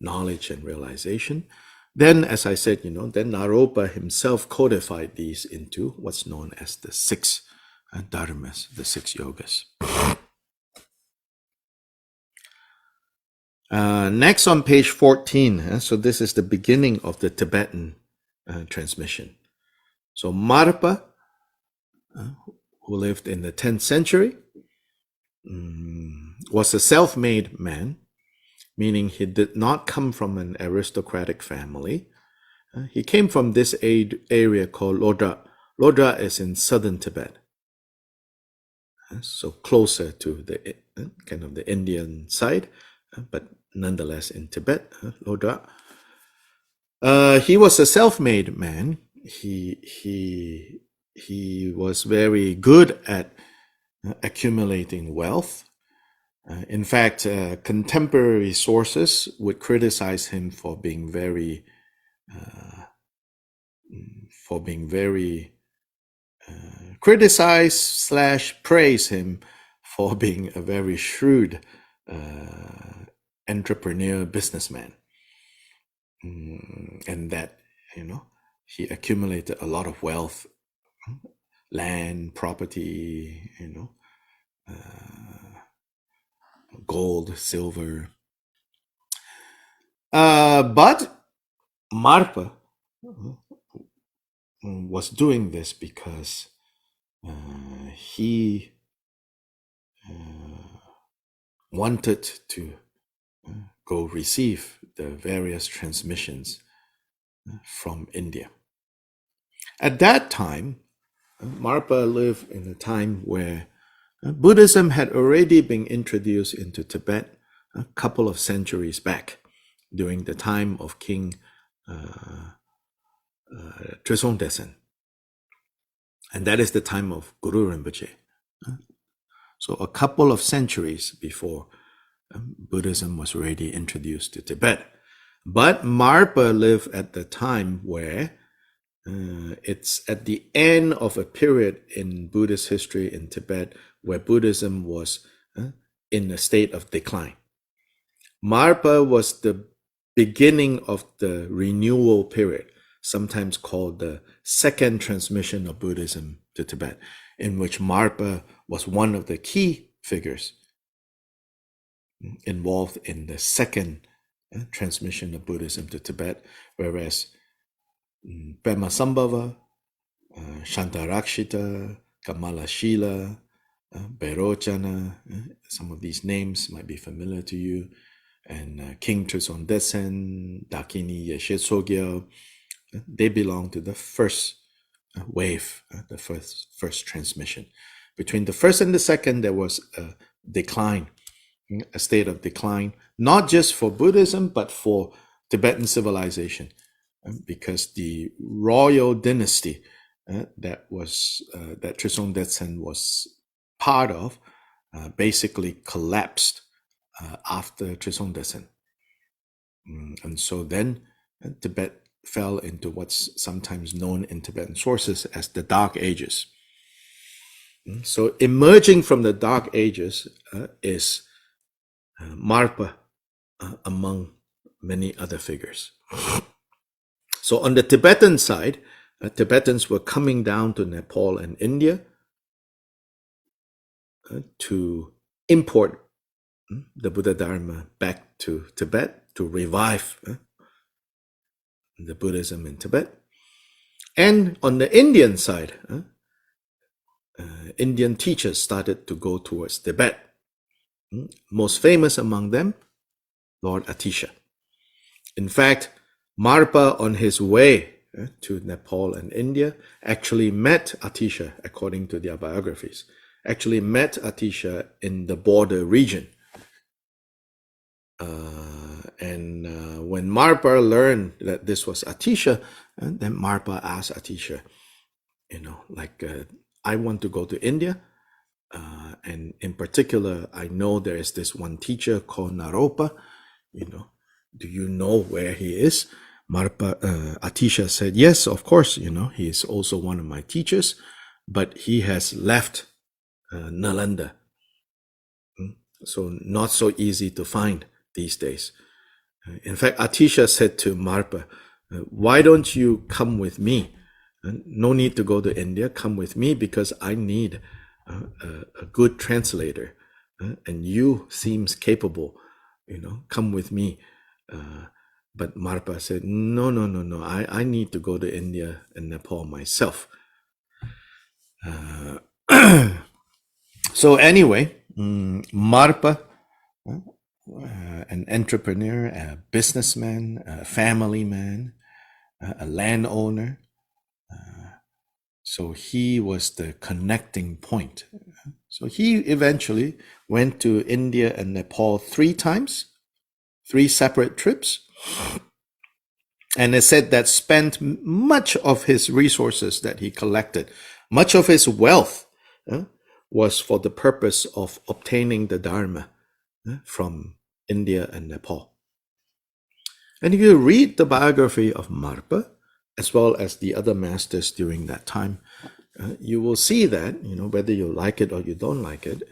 knowledge and realization. Then, as I said, then Naropa himself codified these into what's known as the 6 dharmas, the 6 yogas. Next on page 14, so this is the beginning of the Tibetan transmission. So Marpa, who lived in the 10th century, was a self-made man, meaning he did not come from an aristocratic family. He came from this area called Lodra. Lodra is in southern Tibet, so closer to the kind of the Indian side, but nonetheless in Tibet, Lodra. He was a self-made man. He was very good at accumulating wealth. In fact, contemporary sources would criticize him for being very criticize / praise him for being a very shrewd entrepreneur businessman, and that he accumulated a lot of wealth, land, property, gold, silver. But Marpa was doing this because he wanted to go receive the various transmissions from India. At that time, Marpa lived in a time where Buddhism had already been introduced into Tibet a couple of centuries back, during the time of King Trisong Desen. And that is the time of Guru Rinpoche. So a couple of centuries before Buddhism was already introduced to Tibet. But Marpa lived at the time where it's at the end of a period in Buddhist history in Tibet where Buddhism was in a state of decline. Marpa was the beginning of the renewal period, sometimes called the second transmission of Buddhism to Tibet, in which Marpa was one of the key figures involved in the second transmission of Buddhism to Tibet, whereas Pemasambhava, Shantarakshita, Kamalashila, Berojana, some of these names might be familiar to you, and King Trisong Desen, Dakini Yeshe Sogyal, They belong to the first wave, the first transmission. Between the first and the second, there was a decline, a state of decline, not just for Buddhism, but for Tibetan civilization, because the royal dynasty that Trisong Detsen was part of basically collapsed after Trisong Detsen. And so then Tibet fell into what's sometimes known in Tibetan sources as the Dark Ages. So emerging from the Dark Ages is Marpa among many other figures. So on the Tibetan side, Tibetans were coming down to Nepal and India to import the Buddha Dharma back to Tibet, to revive the Buddhism in Tibet. And on the Indian side, Indian teachers started to go towards Tibet. Most famous among them, Lord Atisha. In fact, Marpa, on his way to Nepal and India, actually met Atisha, according to their biographies, actually met Atisha in the border region. And when Marpa learned that this was Atisha, then Marpa asked Atisha, I want to go to India. And in particular, I know there is this one teacher called Naropa. Do you know where he is? Atisha said, yes, of course. He is also one of my teachers, but he has left Nalanda. So not so easy to find these days. In fact, Atisha said to Marpa, why don't you come with me? No need to go to India. Come with me because I need a good translator. And you seems capable, come with me. But Marpa said, no. I need to go to India and Nepal myself. So anyway, Marpa, an entrepreneur, a businessman, a family man, a landowner. So he was the connecting point. So he eventually went to India and Nepal 3 times, 3 separate trips. And it said that spent much of his resources that he collected, much of his wealth was for the purpose of obtaining the Dharma from India and Nepal. And if you read the biography of Marpa, as well as the other masters during that time, you will see that, whether you like it or you don't like it,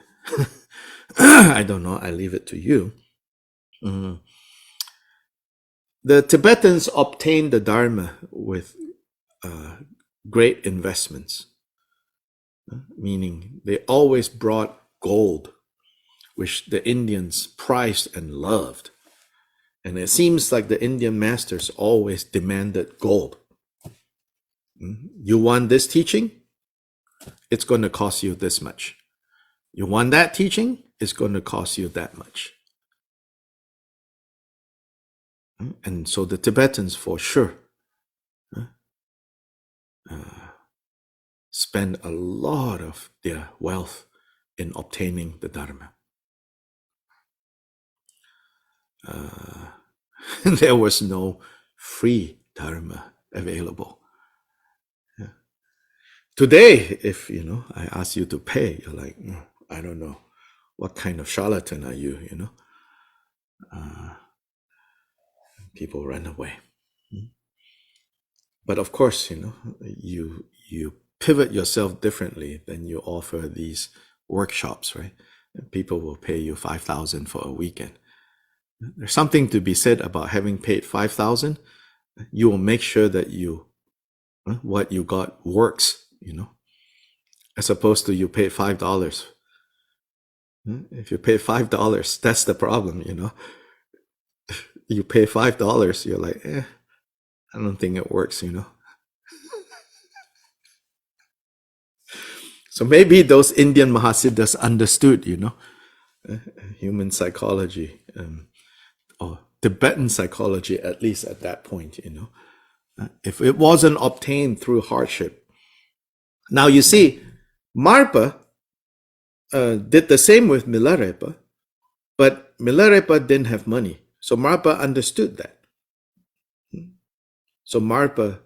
I don't know, I leave it to you. The Tibetans obtained the Dharma with great investments, meaning they always brought gold, which the Indians prized and loved. And it seems like the Indian masters always demanded gold. You want this teaching? It's going to cost you this much. You want that teaching? It's going to cost you that much. And so the Tibetans, for sure, spend a lot of their wealth in obtaining the Dharma. There was no free Dharma available. Today, if I ask you to pay, you're like, I don't know, what kind of charlatan are you? People run away. But of course, you pivot yourself differently than you offer these workshops, right? People will pay you 5,000 for a weekend. There's something to be said about having paid 5,000. You will make sure that what you got works, as opposed to you paid $5. If you pay $5, that's the problem, You pay $5, you're like, I don't think it works, So maybe those Indian mahasiddas understood, human psychology, or Tibetan psychology, at least at that point, if it wasn't obtained through hardship. Now you see, Marpa did the same with Milarepa, but Milarepa didn't have money. So Marpa understood that. So Marpa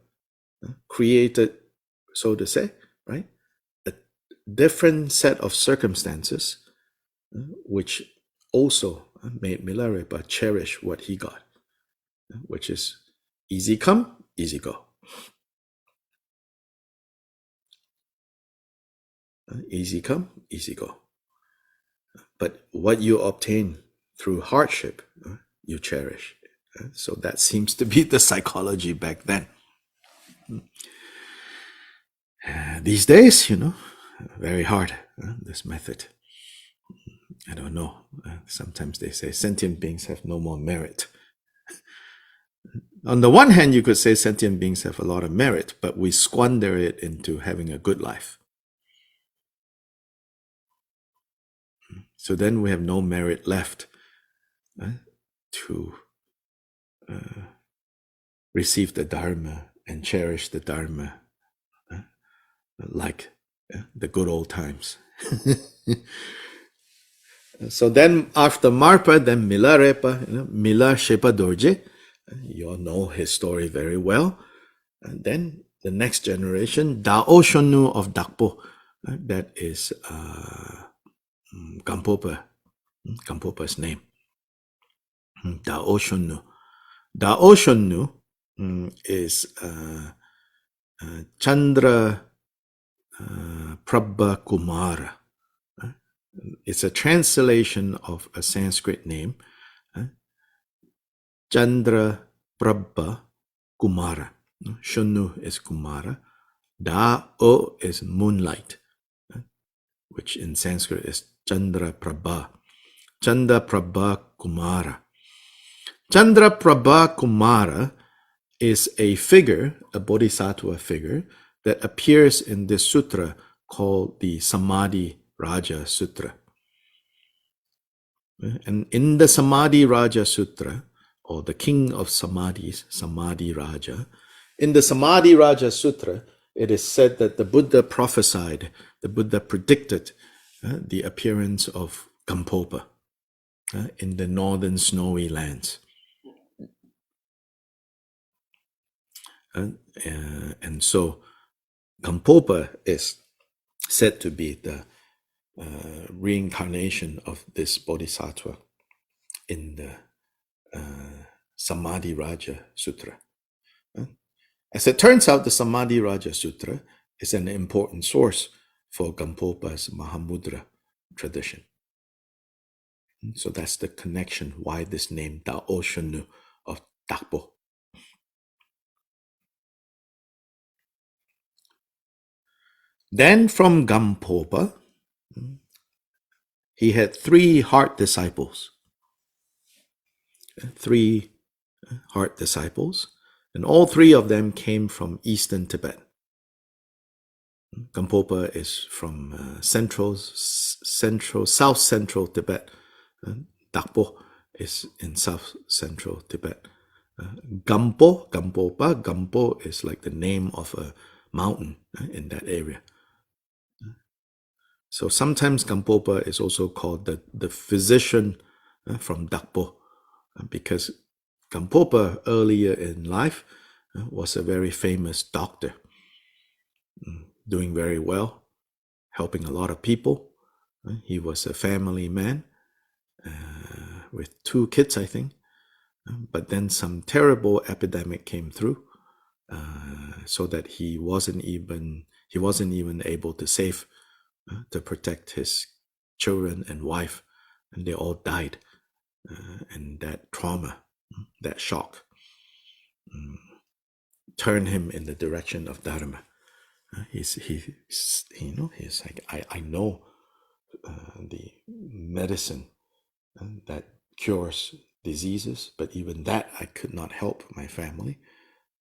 created, so to say, right, a different set of circumstances, which also made Milarepa cherish what he got, which is easy come, easy go. Easy come, easy go. But what you obtain through hardship, you cherish. So that seems to be the psychology back then. These days, very hard, this method. I don't know. Sometimes they say sentient beings have no more merit. On the one hand, you could say sentient beings have a lot of merit, but we squander it into having a good life. So then we have no merit left to receive the Dharma and cherish the Dharma like the good old times. So then after Marpa, then Milarepa, Milarepa Dorje, you all know his story very well. And then the next generation, Dao Shonu of Dakpo, that is Gampopa, Gampopa's name. Dao Shonu. Dao Shonu is Chandra Prabha Kumara. It's a translation of a Sanskrit name, Chandra Prabha Kumara. Shunu is Kumara. Dao is moonlight, which in Sanskrit is Chandra Prabha. Chandra Prabha Kumara. Chandra Prabha Kumara is a figure, a bodhisattva figure, that appears in this sutra called the Samadhi Raja Sutra. And in the Samadhi Raja Sutra, or the king of Samadhis, Samadhi Raja, in the Samadhi Raja Sutra, it is said that the Buddha prophesied, the Buddha predicted the appearance of Gampopa in the northern snowy lands. And so Gampopa is said to be the reincarnation of this bodhisattva in the Samadhi Raja Sutra. As it turns out, the Samadhi Raja Sutra is an important source for Gampopa's mahamudra tradition. So that's the connection why this name Dao Shonu of Dakpo. Then from Gampopa, he had 3 heart disciples. 3 heart disciples, and all 3 of them came from eastern Tibet. Gampopa is from south central Tibet. Dakpo is in south central Tibet. Gampo is like the name of a mountain in that area. So sometimes Gampopa is also called the physician from Dakpo, because Gampopa earlier in life was a very famous doctor, doing very well, helping a lot of people. He was a family man with 2 kids, I think. But then some terrible epidemic came through, so that he wasn't even able to save, to protect his children and wife, and they all died. And that trauma, that shock, turned him in the direction of Dharma. He's like, I know the medicine that cures diseases, but even that I could not help my family.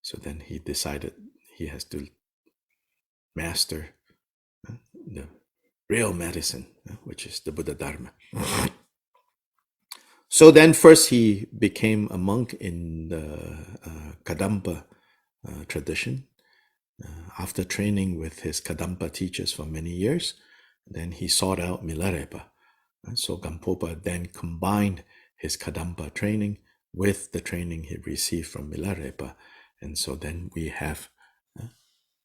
So then he decided he has to master the real medicine, which is the Buddha Dharma. So then first he became a monk in the Kadampa tradition. After training with his Kadampa teachers for many years, then he sought out Milarepa. So Gampopa then combined his Kadampa training with the training he received from Milarepa. And so then we have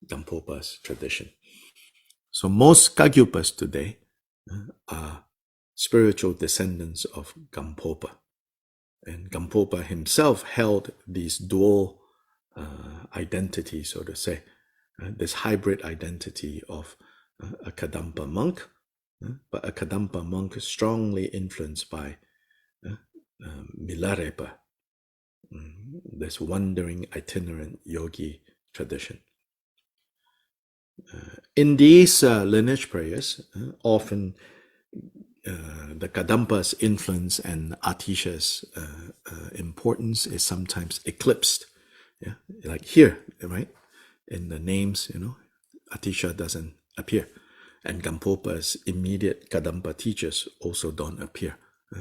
Gampopa's tradition. So most Kagyupas today are spiritual descendants of Gampopa. And Gampopa himself held these dual identity, so to say, this hybrid identity of a Kadampa monk, but a Kadampa monk strongly influenced by Milarepa, this wandering itinerant yogi tradition. In these lineage prayers, often the Kadampa's influence and Atisha's importance is sometimes eclipsed. Yeah, like here, right? In the names, Atisha doesn't appear. And Gampopa's immediate Kadampa teachers also don't appear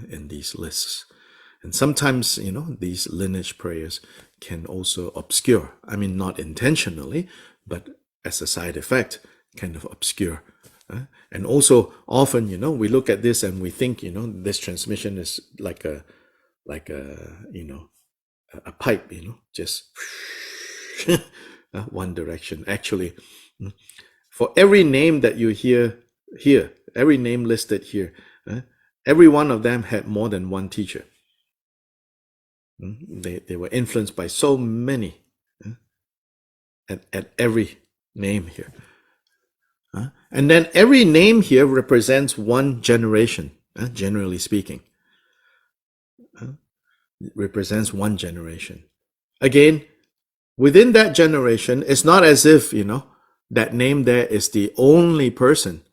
in these lists. And sometimes, these lineage prayers can also obscure. I mean, not intentionally, but as a side effect, kind of obscure. And also often, we look at this and we think, this transmission is like a pipe, just one direction. Actually, for every name that you hear here, every name listed here, every one of them had more than one teacher. They were influenced by so many at every name here. And then every name here represents one generation, generally speaking. Represents one generation. Again, within that generation, it's not as if, that name there is the only person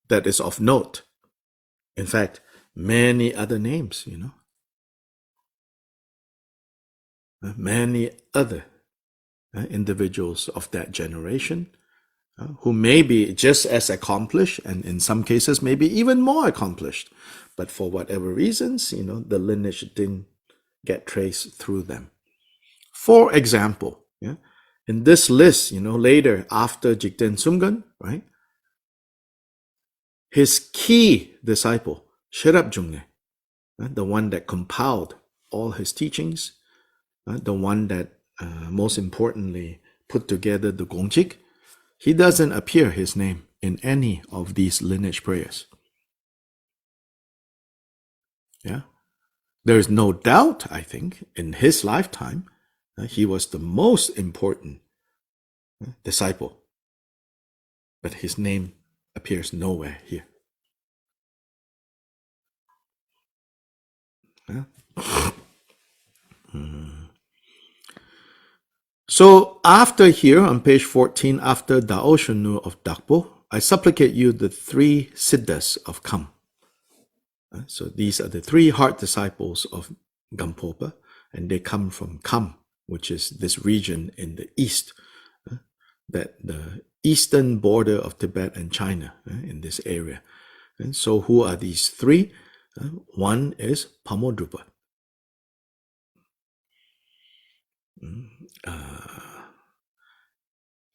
that is of note. In fact, many other names, many other individuals of that generation who may be just as accomplished and in some cases maybe even more accomplished. But for whatever reasons, the lineage didn't get traced through them. For example, in this list, later after Jigten Sumgon, right? His key disciple, Sherab Jungne, the one that compiled all his teachings, the one that most importantly put together the Gongchik, he doesn't appear his name in any of these lineage prayers. Yeah, there's no doubt, I think, in his lifetime, he was the most important disciple, but his name appears nowhere here. Yeah. So after here, on page 14, after Dao Shunu of Dakpo, I supplicate you the 3 Siddhas of Kam. So these are the 3 heart disciples of Gampopa, and they come from Kam, which is this region in the east, that the eastern border of Tibet and China, in this area. And so who are these 3? One is Phagmodrupa.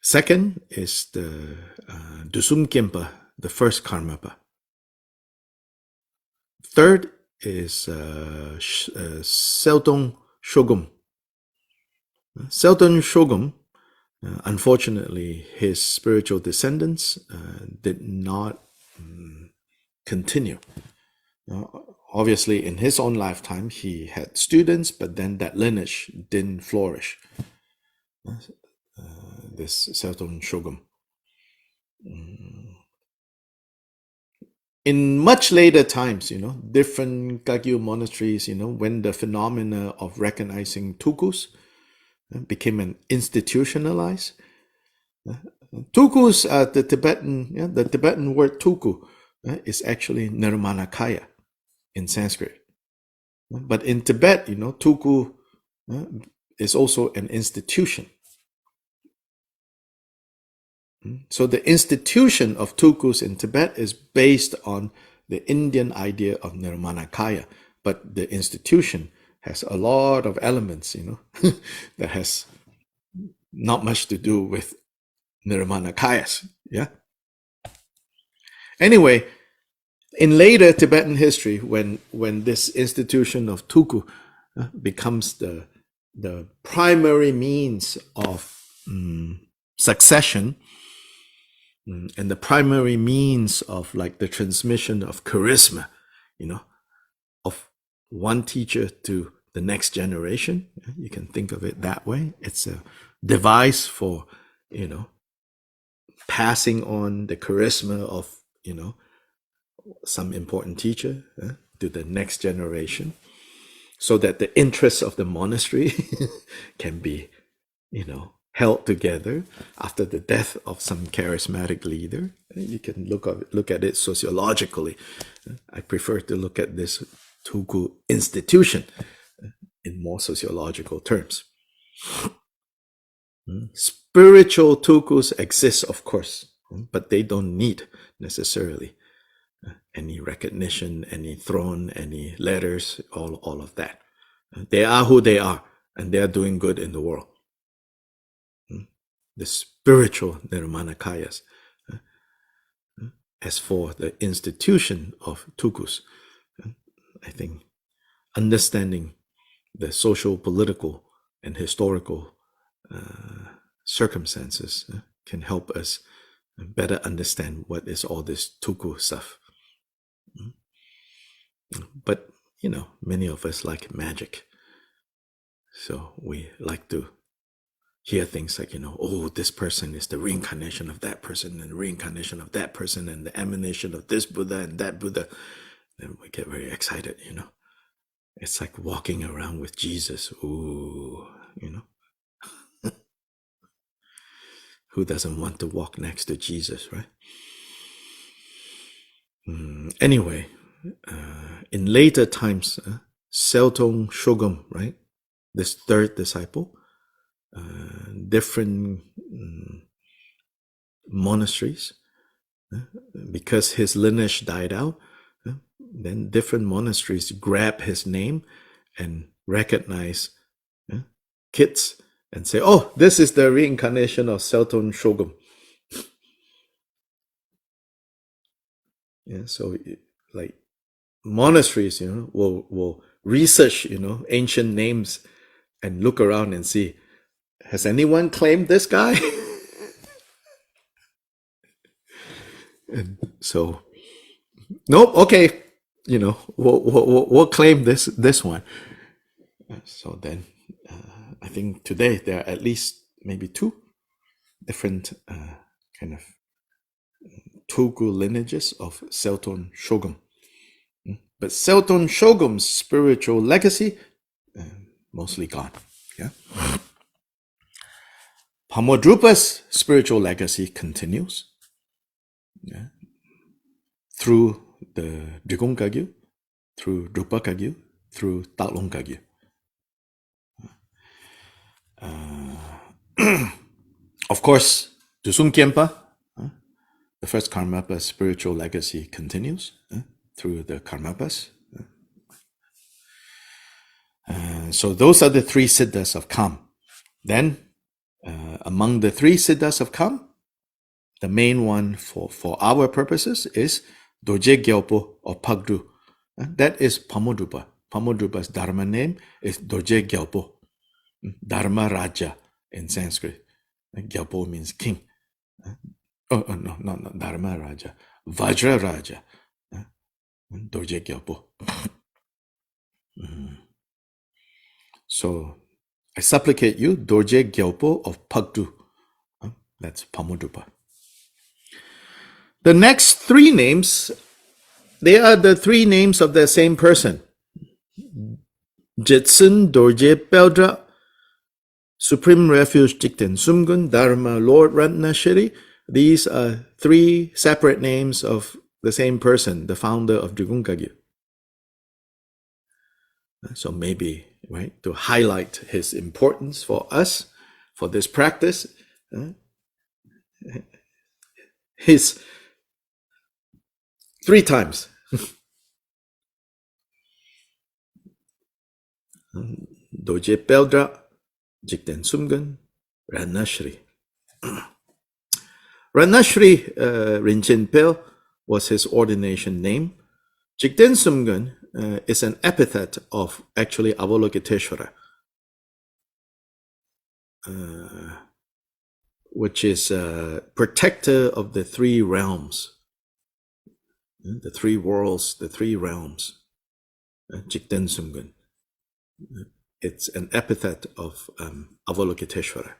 Second is the Dusum Kempa, the first Karmapa. Third is Seltong Shogum. Seltong Shogum, unfortunately, his spiritual descendants did not continue. Obviously, in his own lifetime, he had students, but then that lineage didn't flourish. This Seltong Shogum. In much later times, different Kagyu monasteries, when the phenomena of recognizing tukus became institutionalized. Tukus, the Tibetan word tuku is actually Nirmanakaya in Sanskrit. But in Tibet, tuku is also an institution. So the institution of tukus in Tibet is based on the Indian idea of Nirmanakaya, but the institution has a lot of elements, that has not much to do with Nirmanakayas. Yeah. Anyway, in later Tibetan history, when this institution of tuku becomes the primary means of succession, and the primary means of like the transmission of charisma, of one teacher to the next generation, you can think of it that way. It's a device for, passing on the charisma of, some important teacher to the next generation, so that the interests of the monastery can be, held together after the death of some charismatic leader. You can look at it sociologically. I prefer to look at this tuku institution in more sociological terms. Spiritual tukus exist, of course, but they don't need necessarily any recognition, any throne, any letters, all of that. They are who they are, and they are doing good in the world. The spiritual Nirmanakayas. As for the institution of tukus, I think understanding the social, political, and historical circumstances can help us better understand what is all this tuku stuff. But, many of us like magic. So we like to hear things like, this person is the reincarnation of that person, and the reincarnation of that person, and the emanation of this Buddha and that Buddha. Then we get very excited, It's like walking around with Jesus. Ooh, Who doesn't want to walk next to Jesus, right? Anyway, in later times, Seltong Shogam, right? This third disciple, different monasteries, because his lineage died out, then different monasteries grab his name and recognize kids and say, oh, this is the reincarnation of Selton Shogam. Yeah, so like monasteries, will research, ancient names and look around and see, has anyone claimed this guy? And so, nope, okay, we'll claim this one. So then, I think today there are at least maybe 2 different kind of tuku lineages of Selton Shogam. But Selton Shogam's spiritual legacy mostly gone. Yeah. Phagmodrupa's spiritual legacy continues, through the Drikung Kagyu, through Drupa Kagyu, through Taklong Kagyu. Of course, Dusung Khenpa, the first Karmapa spiritual legacy continues through the Karmapas. So those are the 3 siddhas of Kam. Then, among the 3 siddhas of Kam, the main one for our purposes is Dorje Gyalpo or Phagdu. That is Phagmodrupa. Phagmodrupa's Dharma name is Dorje Gyalpo. Dharma Raja in Sanskrit. Gyalpo means king. No, not Dharma Raja. Vajra Raja. Dorje Gyalpo. So I supplicate you, Dorje Gyalpo of Phagdu. That's Phagmodrupa. The next 3 names, they are the 3 names of the same person. Jitsen Dorje Gyalpo, Supreme Refuge Jigten Sumgon, Dharma Lord Ratna Shiri. These are 3 separate names of the same person, the founder of Drikung Kagyu. So maybe, right, to highlight his importance for us, for this practice, his 3 times. Dorje Gyalpo, Jigten Sumgon, Ratna. Ratna Rinchen was his ordination name. Jigten Sumgon is an epithet of actually Avalokiteshvara, which is protector of the three realms, the three worlds, the three realms. Jigten Sumgon. It's an epithet of Avalokiteshvara.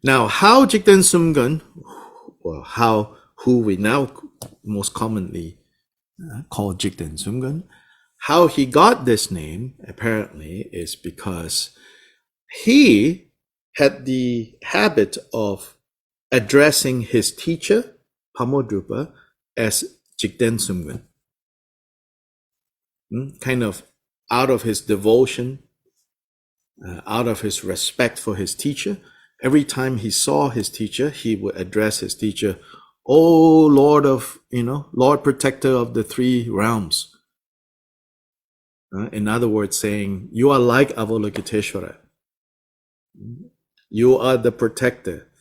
Now, how Jigten Sumgon, or who we now most commonly call Jigten Sumgon, how he got this name apparently is because he had the habit of addressing his teacher, Phagmodrupa, as Jigten Sumgon. Kind of out of his devotion, out of his respect for his teacher. Every time he saw his teacher, he would address his teacher, "Oh, Lord Lord Protector of the three realms." In other words, saying, you are like Avalokiteshvara. You are the protector.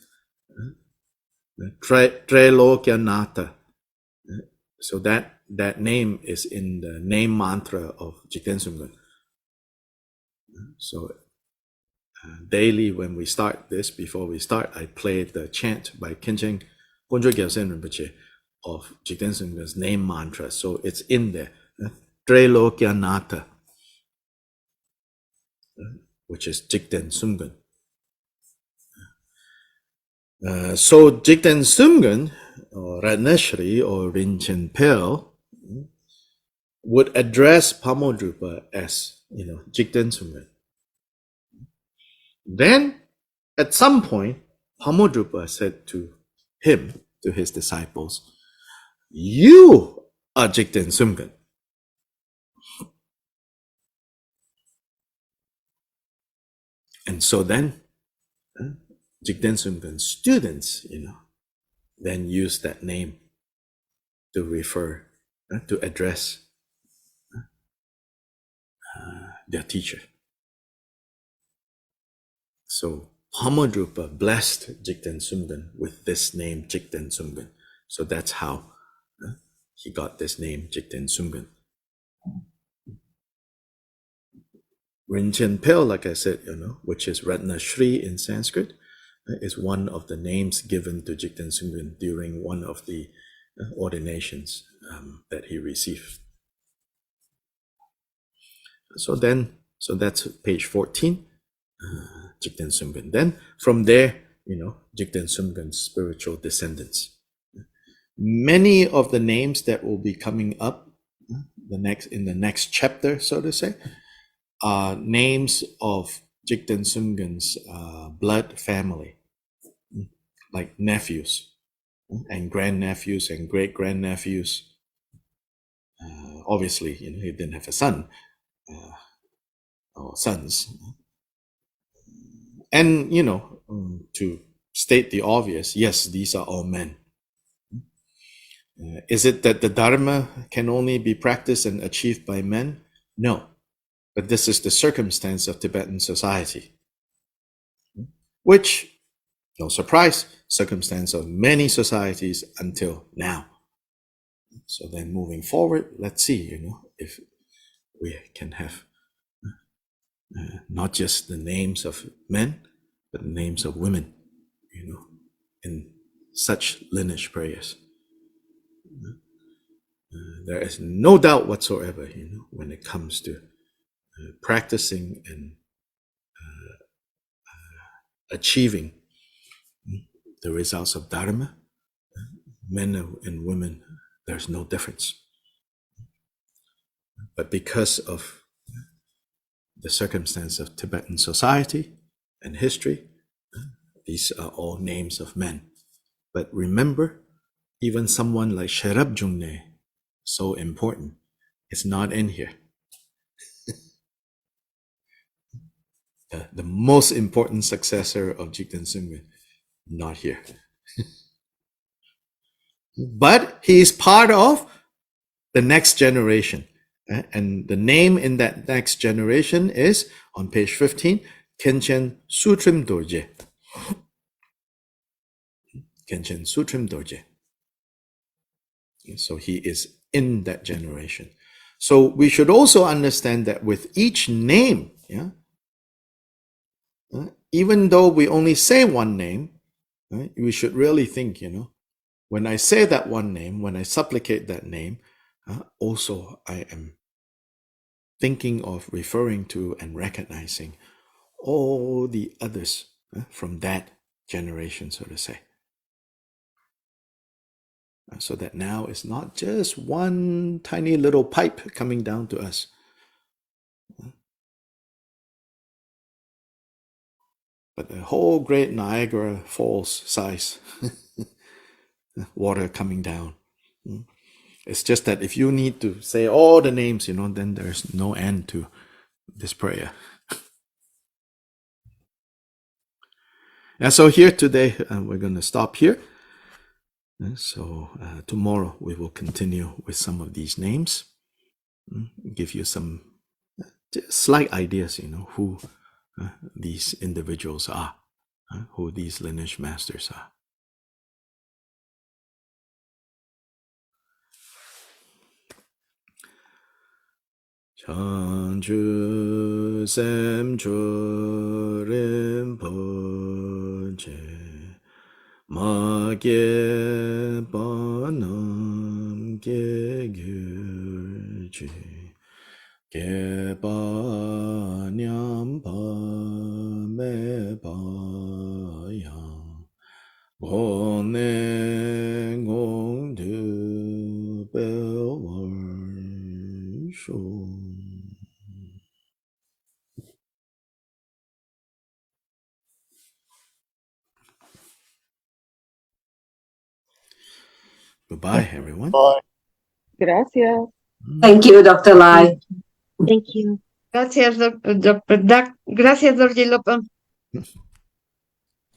Trelokyanata. So that name is in the name mantra of Jigten Sumgon. So daily when we start this, before we start, I play the chant by Khenchen Gondro Gyalsen Rinpoche of Jigten Sumgon's name mantra. So it's in there. Trelokyanata, which is Jigten Sumgon. So Jigten Sumgon, or Ratnashri, or Rinchen Pel, would address Phagmodrupa as, Jigten Sumgon. Then, at some point, Phagmodrupa said to him, to his disciples, "You are Jigten Sumgon." And so then, Jigten Sumgon's students, then use that name to refer, to address their teacher. So Phagmodrupa blessed Jigten Sumgon with this name, Jigten Sumgon. So that's how he got this name, Jigten Sumgon. Rinchen Pel, like I said, which is Ratna Shri in Sanskrit, is one of the names given to Jigten Sumgon during one of the ordinations that he received. So that's page 14, Jigten Sumgon. Then from there, Jigten Sumgon's spiritual descendants. Many of the names that will be coming up in the next chapter, so to say, are names of Jigten Sumgon's blood family, like nephews and grandnephews and great-grandnephews. Obviously, he didn't have a son or sons. And, to state the obvious, yes, these are all men. Is it that the Dharma can only be practiced and achieved by men? No. But this is the circumstance of Tibetan society, which, no surprise, circumstance of many societies until now. So then moving forward, let's see, if we can have not just the names of men, but the names of women, in such lineage prayers. There is no doubt whatsoever, when it comes to practicing and achieving the results of Dharma, men and women, there's no difference. But because of the circumstance of Tibetan society and history, these are all names of men. But remember, even someone like Sherab Jungne, so important, is not in here. The most important successor of Jigten Sumgon, not here. But he is part of the next generation. And the name in that next generation is, on page 15, Khenchen Sutrim Dorje. Khenchen Sutrim Dorje. So he is in that generation. So we should also understand that with each name, even though we only say one name, right, we should really think, when I say that one name, when I supplicate that name, also I am thinking of, referring to, and recognizing all the others from that generation, so to say. So that now it's not just one tiny little pipe coming down to us. But the whole great Niagara Falls size water coming down. It's just that if you need to say all the names, then there's no end to this prayer. And so here today, we're going to stop here. So tomorrow we will continue with some of these names, give you some slight ideas, who these individuals are, who these lineage masters are. Chanchu Semchu Rinpoche Ma Gyalpo Nam Gyalpo Gyalpo Nyampa Mepa Yang Gone Gong Du Belwar Shu. Goodbye, everyone. Bye. Gracias. Thank you, Dr. Lai. Thank you. Gracias, Dr. Gracias, Dorje Gyalpo.